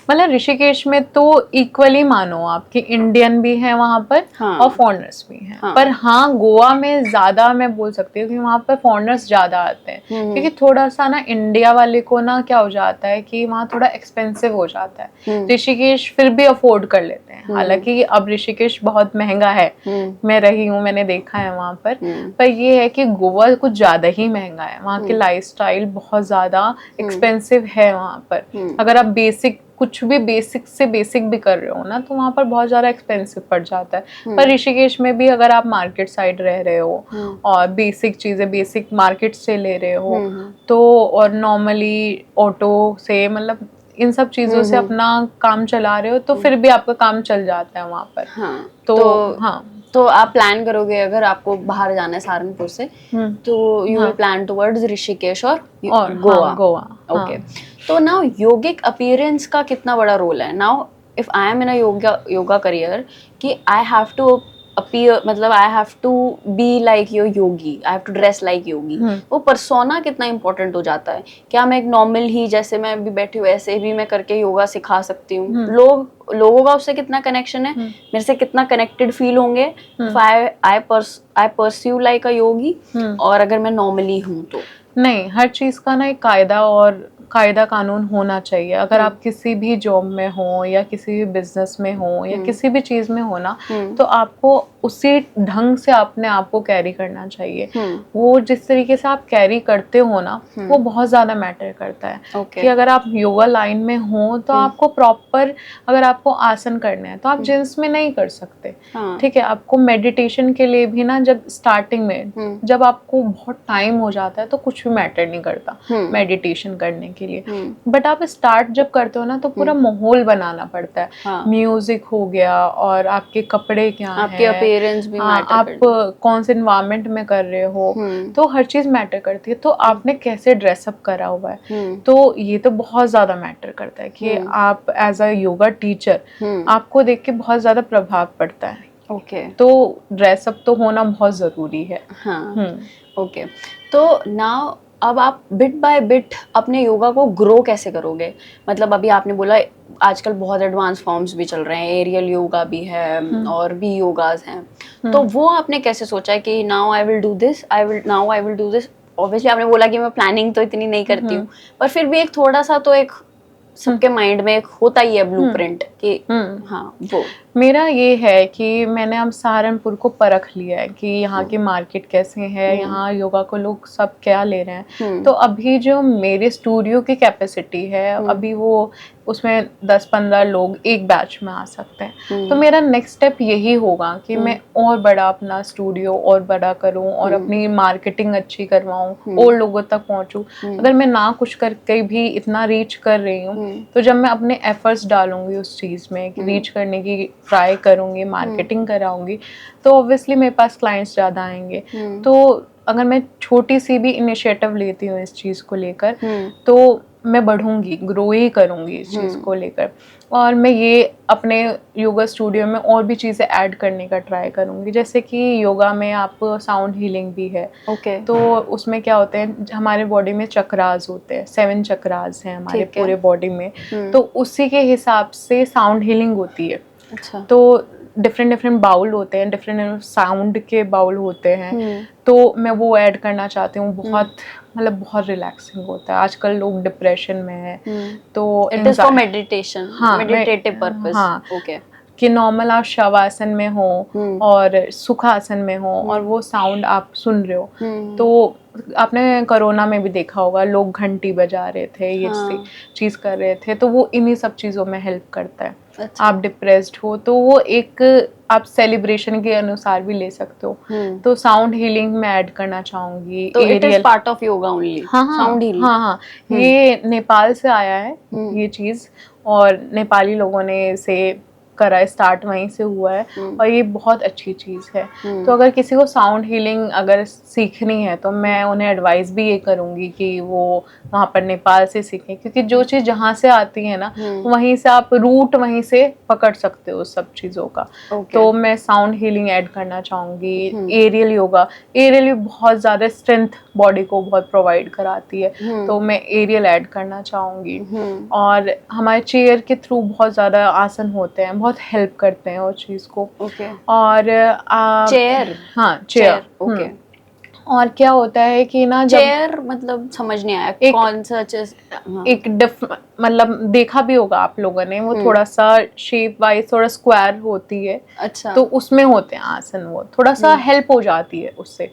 मतलब ऋषिकेश में तो इक्वली मानो आप कि इंडियन भी हैं वहाँ पर और फॉरेनर्स भी हैं। पर हाँ गोवा में ज़्यादा मैं बोल सकती हूँ कि वहाँ पर फॉरेनर्स ज़्यादा आते हैं, क्योंकि थोड़ा सा ना इंडिया वाले को ना क्या हो जाता है कि वहाँ थोड़ा एक्सपेंसिव हो जाता है। ऋषिकेश फिर भी अफोर्ड कर लेते हैं, हालांकि अब ऋषिकेश बहुत महंगा है, मैं रही हूँ, मैंने देखा है वहाँ पर ये है कि गोवा कुछ ज़्यादा ही महंगा है, वहाँ की लाइफस्टाइल बहुत ज़्यादा एक्सपेंसिव है वहाँ पर। अगर आप बेसिक कुछ भी बेसिक से बेसिक भी कर रहे हो ना तो वहाँ पर बहुत ज़्यादा एक्सपेंसिव पड़ जाता है। पर ऋषिकेश में भी अगर आप मार्केट साइड रह रहे हो और बेसिक चीज़ें बेसिक मार्केट से ले रहे हो तो, और नॉर्मली ऑटो से मतलब इन सब चीज़ों से अपना काम चला रहे हो तो फिर भी आपका काम चल जाता है वहाँ पर। तो आप प्लान करोगे अगर आपको बाहर जाना है सहारनपुर से तो you will plan towards Rishikesh और गोवा। ओके। तो नाउ योगिक अपीयरेंस का कितना बड़ा रोल है? Now if I am in a yoga career कि आई हैव टू अपीयर, मतलब I have to be like your yogi, I have to dress like yogi, वो persona कितना important हो जाता है? क्या मैं एक नॉर्मल ही जैसे मैं अभी बैठी हूँ ऐसे भी मैं करके योगा सिखा सकती हूँ? लोगों का उससे कितना कनेक्शन है, मेरे से कितना कनेक्टेड फील होंगे if I pursue like a yogi, और अगर मैं नॉर्मली हूँ तो? नहीं, हर चीज़ का ना एक कायदा कानून होना चाहिए। अगर आप किसी भी जॉब में हो या किसी भी बिजनेस में हो या किसी भी चीज़ में हो ना तो आपको उसी ढंग से अपने आप को कैरी करना चाहिए। वो जिस तरीके से आप कैरी करते हो ना वो बहुत ज़्यादा मैटर करता है। कि अगर आप योगा लाइन में हो तो आपको प्रॉपर, अगर आपको आसन करने हैं तो आप जींस में नहीं कर सकते, ठीक है। आपको मेडिटेशन के लिए भी ना जब स्टार्टिंग में जब आपको बहुत टाइम हो जाता है तो कुछ भी मैटर नहीं करता मेडिटेशन करने के लिए। बट आप स्टार्ट जब करते हो ना तो पूरा माहौल बनाना पड़ता है। म्यूजिक हो गया और आपके कपड़े क्या हैं, आपके अपीयरेंस भी मैटर, आप कौन से एनवायरनमेंट में कर रहे हो, तो हर चीज मैटर करती है। तो आपने कैसे ड्रेसअप करा हुआ है तो ये तो बहुत ज्यादा मैटर करता है कि आप एज अ योगा टीचर आपको देख के बहुत ज्यादा प्रभाव पड़ता है। तो ड्रेसअप तो होना बहुत जरूरी है। ओके। तो नाउ अब आप बिट बाय बिट अपने योगा को ग्रो कैसे करोगे? मतलब अभी आपने बोला आजकल बहुत एडवांस फॉर्म्स भी चल रहे हैं, एरियल योगा भी है और भी योगाज हैं, तो वो आपने कैसे सोचा है कि now I will do this, I will do this? Obviously आपने बोला कि मैं प्लानिंग तो इतनी नहीं करती हूँ, पर फिर भी एक थोड़ा सा तो एक सबके माइंड में एक होता ही है ब्लूप्रिंट कि हाँ वो मेरा ये है कि मैंने अब सहारनपुर को परख लिया है कि यहाँ की मार्केट कैसे है, यहाँ योगा को लोग सब क्या ले रहे हैं। तो अभी जो मेरे स्टूडियो की कैपेसिटी है अभी वो उसमें 10-15 लोग एक बैच में आ सकते हैं। तो मेरा नेक्स्ट स्टेप यही होगा कि मैं और बड़ा अपना स्टूडियो और बड़ा करूं और अपनी मार्केटिंग अच्छी करवाऊं और लोगों तक पहुंचूं। अगर मैं ना कुछ करके भी इतना रीच कर रही हूँ तो जब मैं अपने एफर्ट्स डालूंगी उस चीज़ में कि रीच करने की ट्राई करूंगी, मार्केटिंग कराऊंगी, तो ऑब्वियसली मेरे पास क्लाइंट्स ज़्यादा आएंगे। तो अगर मैं छोटी सी भी इनिशिएटिव लेती हूँ इस चीज़ को लेकर तो मैं बढ़ूंगी, ग्रो ही करूंगी इस चीज़ को लेकर। और मैं ये अपने योगा स्टूडियो में और भी चीज़ें ऐड करने का ट्राई करूंगी, जैसे कि योगा में आप साउंड हीलिंग भी है। ओके। तो उसमें क्या होते हैं, हमारे बॉडी में चक्रास होते हैं, 7 चक्रास हैं हमारे ठीक है। पूरे बॉडी में। तो उसी के हिसाब से साउंड हीलिंग होती है। अच्छा। तो डिफरेंट डिफरेंट बाउल होते हैं, डिफरेंट साउंड के बाउल होते हैं। तो मैं वो ऐड करना चाहती हूँ। बहुत मतलब बहुत रिलैक्सिंग होता है। आजकल लोग डिप्रेशन में है, तो इट इज फॉर मेडिटेशन, हाँ, मेडिटेटिव पर्पस। हाँ, ओके। कि नॉर्मल आप शवासन में हो और सुखासन में हो और वो साउंड आप सुन रहे हो। तो आपने कोरोना में भी देखा होगा, लोग घंटी बजा रहे थे, ये चीज़ कर रहे थे, तो वो इन्हीं सब चीज़ों में हेल्प करता है। अच्छा। आप डिप्रेस्ड हो तो वो एक आप सेलिब्रेशन के अनुसार भी ले सकते हो। तो साउंड हीलिंग में ऐड करना चाहूंगी। तो it is part of yoga only? हाँ, साउंड हीलिंग। हाँ, ये नेपाल से आया है ये चीज़, और नेपाली लोगों ने इसे करा है, स्टार्ट वहीं से हुआ है, और ये बहुत अच्छी चीज़ है। तो अगर किसी को साउंड हीलिंग अगर सीखनी है तो मैं उन्हें एडवाइस भी ये करूँगी कि वो वहाँ पर नेपाल से सीखें, क्योंकि जो चीज़ जहाँ से आती है ना, वहीं से आप रूट वहीं से पकड़ सकते हो सब चीज़ों का। तो मैं साउंड हीलिंग ऐड करना चाहूँगी। एरियल योगा, एरियल भी बहुत ज़्यादा स्ट्रेंथ बॉडी को बहुत प्रोवाइड कराती है, तो मैं एरियल ऐड करना चाहूँगी। और हमारे चेयर के थ्रू बहुत ज़्यादा आसन होते हैं, बहुत हेल्प करते हैं उस चीज़ को। और चेयर, हाँ, चेयर। ओके। और क्या होता है कि ना, जब चेयर मतलब समझ नहीं आया, कौन सा चीज? एक मतलब देखा भी होगा आप लोगों ने, वो थोड़ा सा शेप वाइज थोड़ा स्क्वायर होती है। अच्छा। तो उसमें होते हैं आसन, वो थोड़ा सा हेल्प हो जाती है उससे।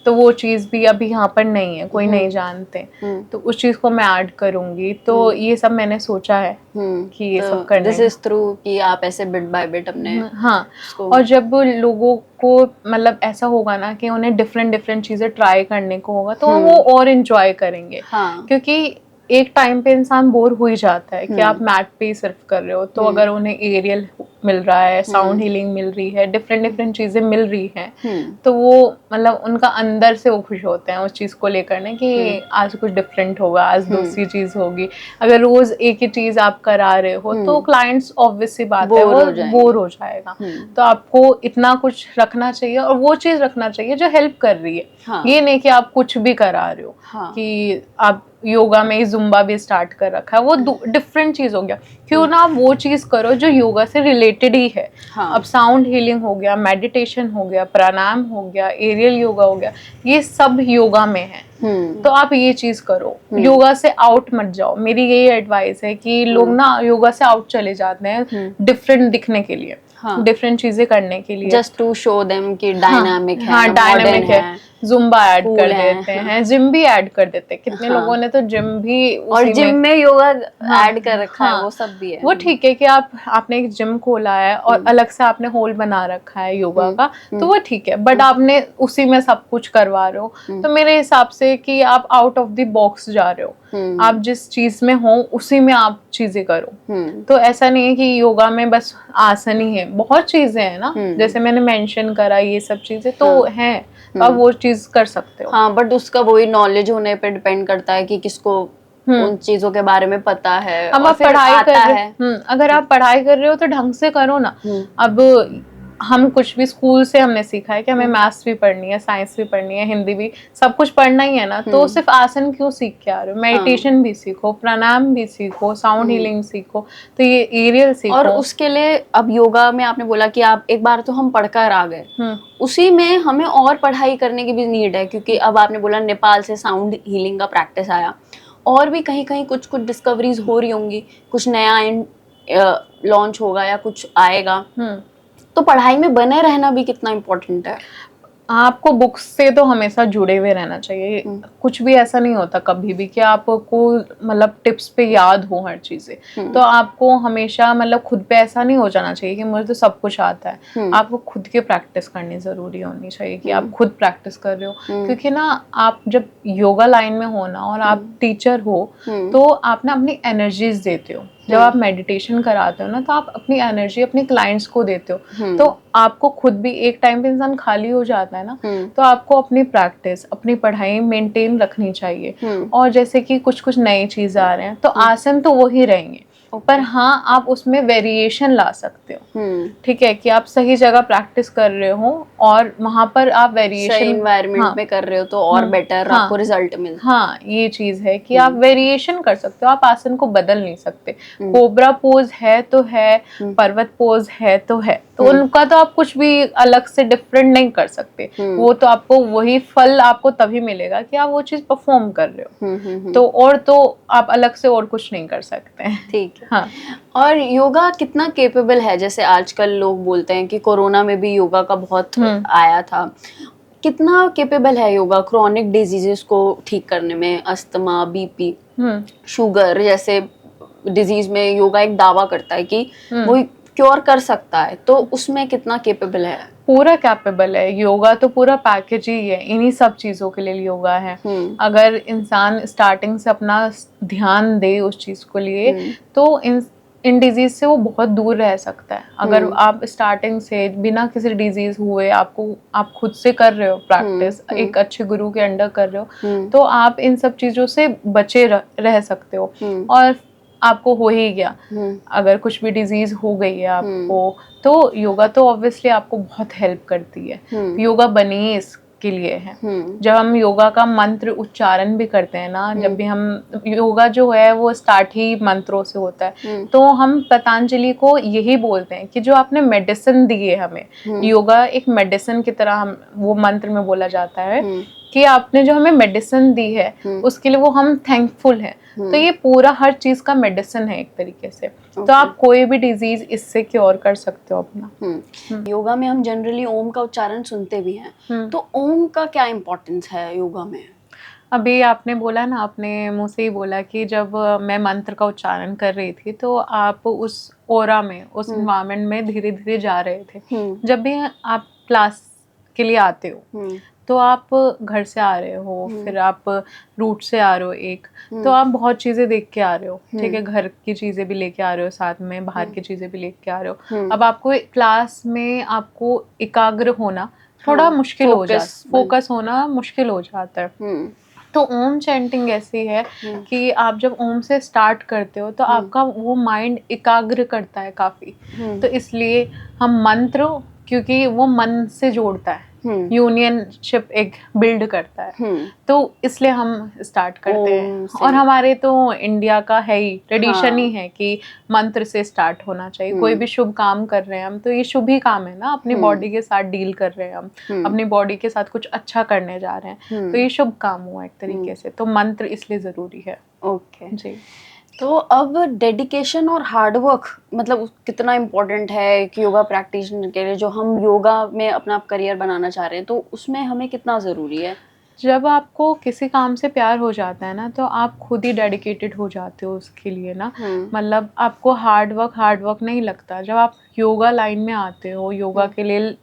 तो वो चीज भी अभी यहाँ पर नहीं है, कोई नहीं जानते, तो उस चीज को मैं ऐड करूंगी। तो ये सब मैंने सोचा है कि ये सब करने, दिस इज थ्रू कि आप ऐसे बिट बाय बिट अपने। हाँ। और जब लोगों को मतलब ऐसा होगा ना कि उन्हें डिफरेंट डिफरेंट चीजें ट्राई करने को होगा, तो वो और एंजॉय करेंगे। क्योंकि एक टाइम पे इंसान बोर हो ही जाता है कि आप मैट पे ही सिर्फ कर रहे हो। तो अगर उन्हें एरियल मिल रहा है, साउंड हीलिंग मिल रही है, डिफरेंट डिफरेंट चीजें मिल रही हैं, तो वो मतलब उनका अंदर से वो खुश होते हैं उस चीज को लेकर ना कि आज कुछ डिफरेंट होगा, आज दूसरी चीज होगी। अगर रोज एक ही चीज आप करा रहे हो तो क्लाइंट्स ऑब्वियस सी बात है वो बोर हो जाएगा। तो आपको इतना कुछ रखना चाहिए, और वो चीज रखना चाहिए जो हेल्प कर रही है। ये नहीं कि आप कुछ भी करा रहे हो, कि आप योगा में जुम्बा भी स्टार्ट कर रखा है, वो डिफरेंट चीज हो गया। क्यों ना आप वो चीज करो जो योगा से रिलेटेड ही है। अब साउंड हीलिंग हो गया, मेडिटेशन हो गया, प्राणायाम हो गया, एरियल योगा हो गया, ये सब योगा में है। तो आप ये चीज करो, योगा से आउट मत जाओ। मेरी यही एडवाइस है कि लोग ना योगा से आउट चले जाते हैं डिफरेंट दिखने के लिए, डिफरेंट चीजें करने के लिए, जस्ट टू शो देम कि डायनामिक है। हाँ, डायनामिक है। जुम्बा ऐड कर देते हैं, जिम भी ऐड कर देते हैं। कितने लोगों ने तो जिम भी और जिम में योगा ऐड कर रखा है, वो सब भी है। वो ठीक है कि आपने एक जिम खोला है और अलग से आपने हॉल बना रखा है योगा का, तो वो ठीक है। बट आपने उसी में सब कुछ करवा रहे हो, तो मेरे हिसाब से कि आप आउट ऑफ द बॉक्स जा रहे हो। आप जिस चीज में हो उसी में आप चीजें करो। तो ऐसा नहीं है कि योगा में बस आसन ही है, बहुत चीजें हैं ना, जैसे मैंने मेंशन करा, ये सब चीजें तो हैं, तो आप वो चीज कर सकते हो। हाँ, बट उसका वही नॉलेज होने पे डिपेंड करता है कि किसको उन चीजों के बारे में पता है। अब आप पढ़ाई कर रहे हो, अगर आप पढ़ाई कर रहे हो तो ढंग से करो ना। अब हम कुछ भी स्कूल से हमने सीखा है कि हमें मैथ्स भी पढ़नी है, साइंस भी पढ़नी है, हिंदी भी, सब कुछ पढ़ना ही है ना। तो सिर्फ आसन क्यों सीख के आ रहे हो? मेडिटेशन भी सीखो, प्राणायाम भी सीखो, साउंड हीलिंग सीखो, तो ये एरियल सीखो। और उसके लिए अब योगा में आपने बोला कि आप एक बार तो हम पढ़कर आ गए, उसी में हमें और पढ़ाई करने की भी नीड है, क्योंकि अब आपने बोला नेपाल से साउंड हीलिंग का प्रैक्टिस आया, और भी कहीं कहीं कुछ कुछ डिस्कवरीज हो रही होंगी, कुछ नया लॉन्च होगा या कुछ आएगा। तो पढ़ाई में बने रहना भी कितना इम्पोर्टेंट है। आपको बुक्स से तो हमेशा जुड़े हुए रहना चाहिए। कुछ भी ऐसा नहीं होता कभी भी कि आपको मतलब टिप्स पे याद हो हर चीजें। तो आपको हमेशा मतलब खुद पे ऐसा नहीं हो जाना चाहिए कि मुझे तो सब कुछ आता है। आपको खुद की प्रैक्टिस करनी जरूरी होनी चाहिए कि आप खुद प्रैक्टिस कर रहे हो। क्योंकि ना आप जब योगा लाइन में हो ना और आप टीचर हो, तो आप ना अपनी एनर्जीज देते हो। जब आप मेडिटेशन कराते हो ना, तो आप अपनी एनर्जी अपने क्लाइंट्स को देते हो, तो आपको खुद भी एक टाइम पे इंसान खाली हो जाता है ना, तो आपको अपनी प्रैक्टिस, अपनी पढ़ाई मेंटेन रखनी चाहिए। और जैसे कि कुछ कुछ नई चीजें आ रहे हैं, तो आसन तो वही रहेंगे, पर हाँ आप उसमें वेरिएशन ला सकते हो। ठीक है, कि आप सही जगह प्रैक्टिस कर रहे हो और वहां पर आप वेरिएशन सही एनवायरनमेंट में कर रहे हो तो और बेटर आपको रिजल्ट मिलता है। हाँ, ये चीज है कि आप वेरिएशन कर सकते हो, आप आसन को बदल नहीं सकते। कोबरा पोज है तो है, पर्वत पोज है तो है, तो उनका तो आप कुछ भी अलग से डिफरेंट नहीं कर सकते। वो तो आपको वही फल आपको तभी मिलेगा कि आप वो चीज परफॉर्म कर रहे हो। तो आप अलग से और कुछ नहीं कर सकते। ठीक है। हाँ। और योगा कितना केपेबल है? जैसे आजकल लोग बोलते हैं कि कोरोना में भी योगा का बहुत आया था, कितना केपेबल है योगा क्रॉनिक डिजीजेस को ठीक करने में? अस्थमा, बीपी, शुगर जैसे डिजीज में योगा एक दावा करता है कि वो क्योर कर सकता है, तो उसमें कितना केपेबल है? पूरा कैपेबल है योगा, तो पूरा पैकेज ही है, इन्हीं सब चीजों के लिए योगा है। अगर इंसान स्टार्टिंग से अपना ध्यान दे उस चीज को लिए, तो इन डिजीज से वो बहुत दूर रह सकता है। अगर आप स्टार्टिंग से बिना किसी डिजीज हुए आप खुद से कर रहे हो प्रैक्टिस, एक अच्छे गुरु के अंडर कर रहे हो, तो आप इन सब चीजों से बचे रह सकते हो। और आपको हो ही गया, अगर कुछ भी डिजीज हो गई है आपको, तो योगा तो ऑब्वियसली आपको बहुत हेल्प करती है। योगा बनी ही इसके लिए है। जब हम योगा का मंत्र उच्चारण भी करते हैं ना, जब भी हम योगा जो है वो स्टार्ट ही मंत्रों से होता है, तो हम पतंजलि को यही बोलते हैं कि जो आपने मेडिसिन दी है हमें, योगा एक मेडिसिन की तरह हम वो मंत्र में बोला जाता है कि आपने जो हमें मेडिसिन दी है उसके लिए वो हम थैंकफुल हैं। तो ये पूरा हर चीज का मेडिसिन है एक तरीके से। तो आप कोई भी डिजीज इससे क्योर कर सकते हो अपना। योगा में हम जनरली ओम का उच्चारण सुनते भी हैं, तो ओम का क्या इम्पोर्टेंस है योगा में? अभी आपने बोला ना, अपने मुंह से ही बोला कि जब मैं मंत्र का उच्चारण कर रही थी, तो आप उस ओरा में, उस एनवायरनमेंट में धीरे धीरे जा रहे थे। जब भी आप क्लास के लिए आते हो, तो आप घर से आ रहे हो, फिर आप रूट से आ रहे हो एक, तो आप बहुत चीजें देख के आ रहे हो। ठीक है, घर की चीजें भी लेके आ रहे हो, साथ में बाहर की चीजें भी लेके आ रहे हो। अब आपको क्लास में आपको एकाग्र होना थोड़ा मुश्किल हो जाता है, फोकस होना मुश्किल हो जाता है। तो ओम चैंटिंग ऐसी है कि आप जब ओम से स्टार्ट करते हो, तो आपका वो माइंड एकाग्र करता है काफी। तो इसलिए हम मंत्र, क्योंकि वो मन से जोड़ता है, यूनियनशिप एक बिल्ड करता है, तो इसलिए हम स्टार्ट करते हैं। और हमारे तो इंडिया का है ही ट्रेडिशन ही है कि मंत्र से स्टार्ट होना चाहिए। कोई भी शुभ काम कर रहे हैं हम, तो ये शुभ ही काम है ना, अपनी बॉडी के साथ डील कर रहे हैं हम, अपनी बॉडी के साथ कुछ अच्छा करने जा रहे हैं, तो ये शुभ काम हुआ एक तरीके से। तो मंत्र इसलिए जरूरी है। ओके जी। तो अब डेडिकेशन और हार्डवर्क मतलब कितना इम्पोर्टेंट है कि योगा प्रैक्टिशनर के लिए, जो हम योगा में अपना करियर बनाना चाह रहे हैं, तो उसमें हमें कितना ज़रूरी है? जब आपको किसी काम से प्यार हो जाता है ना, तो आप खुद ही डेडिकेटेड हो जाते हो उसके लिए ना। मतलब आपको हार्ड वर्क नहीं लगता। जब आप योगा लाइन में आते हो, योगा के लिए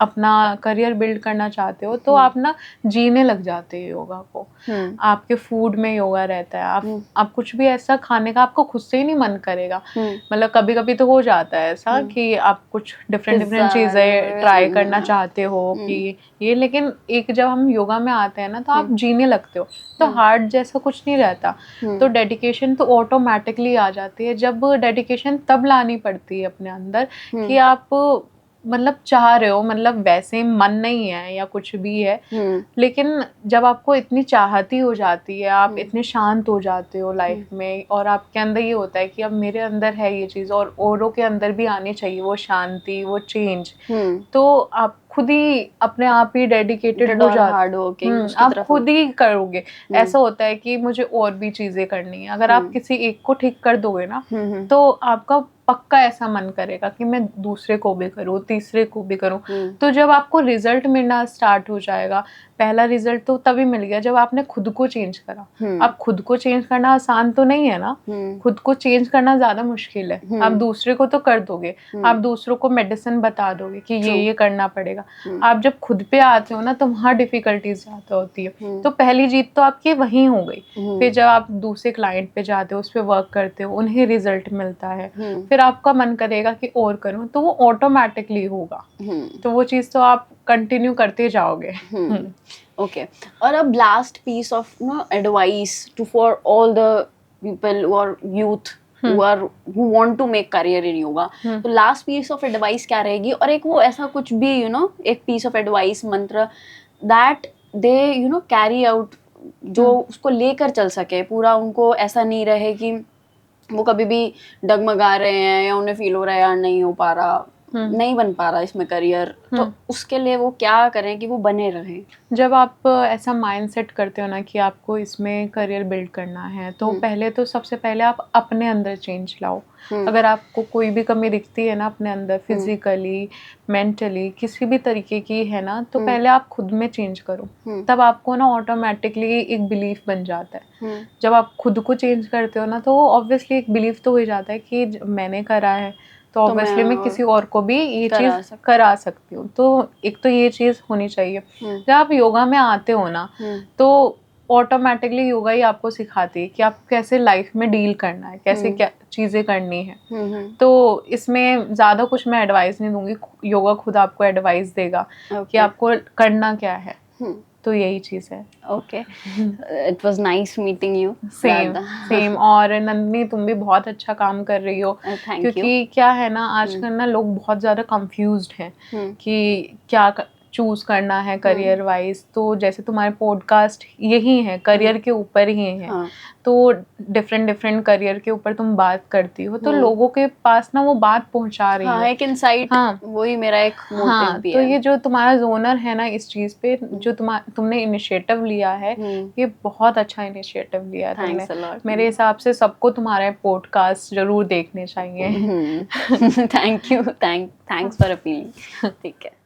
अपना करियर बिल्ड करना चाहते हो, तो आप ना जीने लग जाते हो योगा को। आपके फूड में योगा रहता है। आप कुछ भी ऐसा खाने का आपको खुद से ही नहीं मन करेगा। मतलब कभी कभी तो हो जाता है ऐसा कि आप कुछ डिफरेंट चीजें ट्राई करना चाहते हो कि ये, लेकिन एक जब हम योगा में आते हैं ना, तो आप जीने लगते हो, तो हार्ड जैसा कुछ नहीं रहता। तो डेडिकेशन तो ऑटोमेटिकली आ जाती है। जब डेडिकेशन तब लानी पड़ती है अपने अंदर कि आप मतलब चाह रहे हो, मतलब वैसे मन नहीं है या कुछ भी है, लेकिन जब आपको इतनी चाहती हो जाती है, आप इतने शांत हो जाते हो लाइफ में, और आपके अंदर ये होता है कि अब मेरे अंदर है ये चीज़ और औरों के अंदर भी आनी चाहिए वो शांति, वो चेंज, तो आप खुद ही अपने आप ही डेडिकेटेड हो जाते हो, आप खुद ही करोगे। ऐसा होता है कि मुझे और भी चीजें करनी है। अगर आप किसी एक को ठीक कर दोगे ना, तो आपका पक्का ऐसा मन करेगा कि मैं दूसरे को भी करूँ, तीसरे को भी करूँ। तो जब आपको रिजल्ट मिलना स्टार्ट हो जाएगा, पहला रिजल्ट तो तभी मिल गया जब आपने खुद को चेंज करा। अब खुद को चेंज करना आसान तो नहीं है ना, खुद को चेंज करना ज्यादा मुश्किल है। आप दूसरे को तो कर दोगे, आप दूसरों को मेडिसिन बता दोगे कि ये करना पड़ेगा, करेगा। आप जब खुद पे आते हो ना तो वहाँ डिफिकल्टीज ज़्यादा होती है। तो पहली जीत तो आपकी वहीं हो गई। फिर जब आप दूसरे क्लाइंट पे जाते हो, उस पर वर्क करते हो, उन्हें रिजल्ट मिलता है, फिर आपका मन करेगा कि और करूँ, तो वो ऑटोमेटिकली होगा। तो वो चीज़ तो आप कंटिन्यू करते जाओगे। Okay. और अब last piece of advice to for all the people who are youth who want to make career in yoga. तो last piece of advice क्या रहेगी? और एक वो ऐसा कुछ भी एक piece of advice मंत्र that they carry out, जो उसको लेकर चल सके पूरा, उनको ऐसा नहीं रहे कि वो कभी भी डगमगा रहे हैं या उन्हें फील हो रहा है यार नहीं हो पा रहा, नहीं बन पा रहा इसमें करियर, तो उसके लिए वो क्या करें कि वो बने रहें? जब आप ऐसा माइंड सेट करते हो ना कि आपको इसमें करियर बिल्ड करना है, तो पहले तो सबसे पहले आप अपने अंदर चेंज लाओ। अगर आपको कोई भी कमी दिखती है ना अपने अंदर, फिजिकली, मेंटली, किसी भी तरीके की है ना, तो पहले आप खुद में चेंज करो। तब आपको ना ऑटोमेटिकली एक बिलीफ बन जाता है। जब आप खुद को चेंज करते हो ना, तो ऑब्वियसली एक बिलीफ तो हो ही जाता है कि मैंने करा है तो ऑब्वियसली मैं किसी और को भी ये चीज़ करा सकती हूँ। तो एक तो ये चीज़ होनी चाहिए। जब आप योगा में आते हो ना, तो ऑटोमेटिकली योगा ही आपको सिखाती है कि आप कैसे लाइफ में डील करना है, कैसे क्या चीज़ें करनी है। तो इसमें ज़्यादा कुछ मैं एडवाइस नहीं दूंगी, योगा खुद आपको एडवाइस देगा कि आपको करना क्या है। तो यही चीज़ है। Okay, it was nice meeting you. Same. और नंदिनी, तुम भी बहुत अच्छा काम कर रही हो। क्योंकि क्या है ना, आजकल ना लोग बहुत ज़्यादा कंफ्यूज्ड हैं कि क्या चूज करना है करियर वाइज। तो जैसे तुम्हारे पॉडकास्ट यही है, करियर के ऊपर ही है। तो डिफरेंट करियर के ऊपर तुम बात करती हो, तो लोगों के पास ना वो बात पहुंचा रही है, एक इनसाइट। वही मेरा एक मोटिव भी तो है। ये जो तुम्हारा जोनर है ना इस चीज पे, जो तुमने इनिशिएटिव लिया है, ये बहुत अच्छा इनिशिएटिव लिया है तुमने। मेरे हिसाब से सबको तुम्हारे पॉडकास्ट जरूर देखने चाहिए। Thank you, thanks for appealing. ठीक है।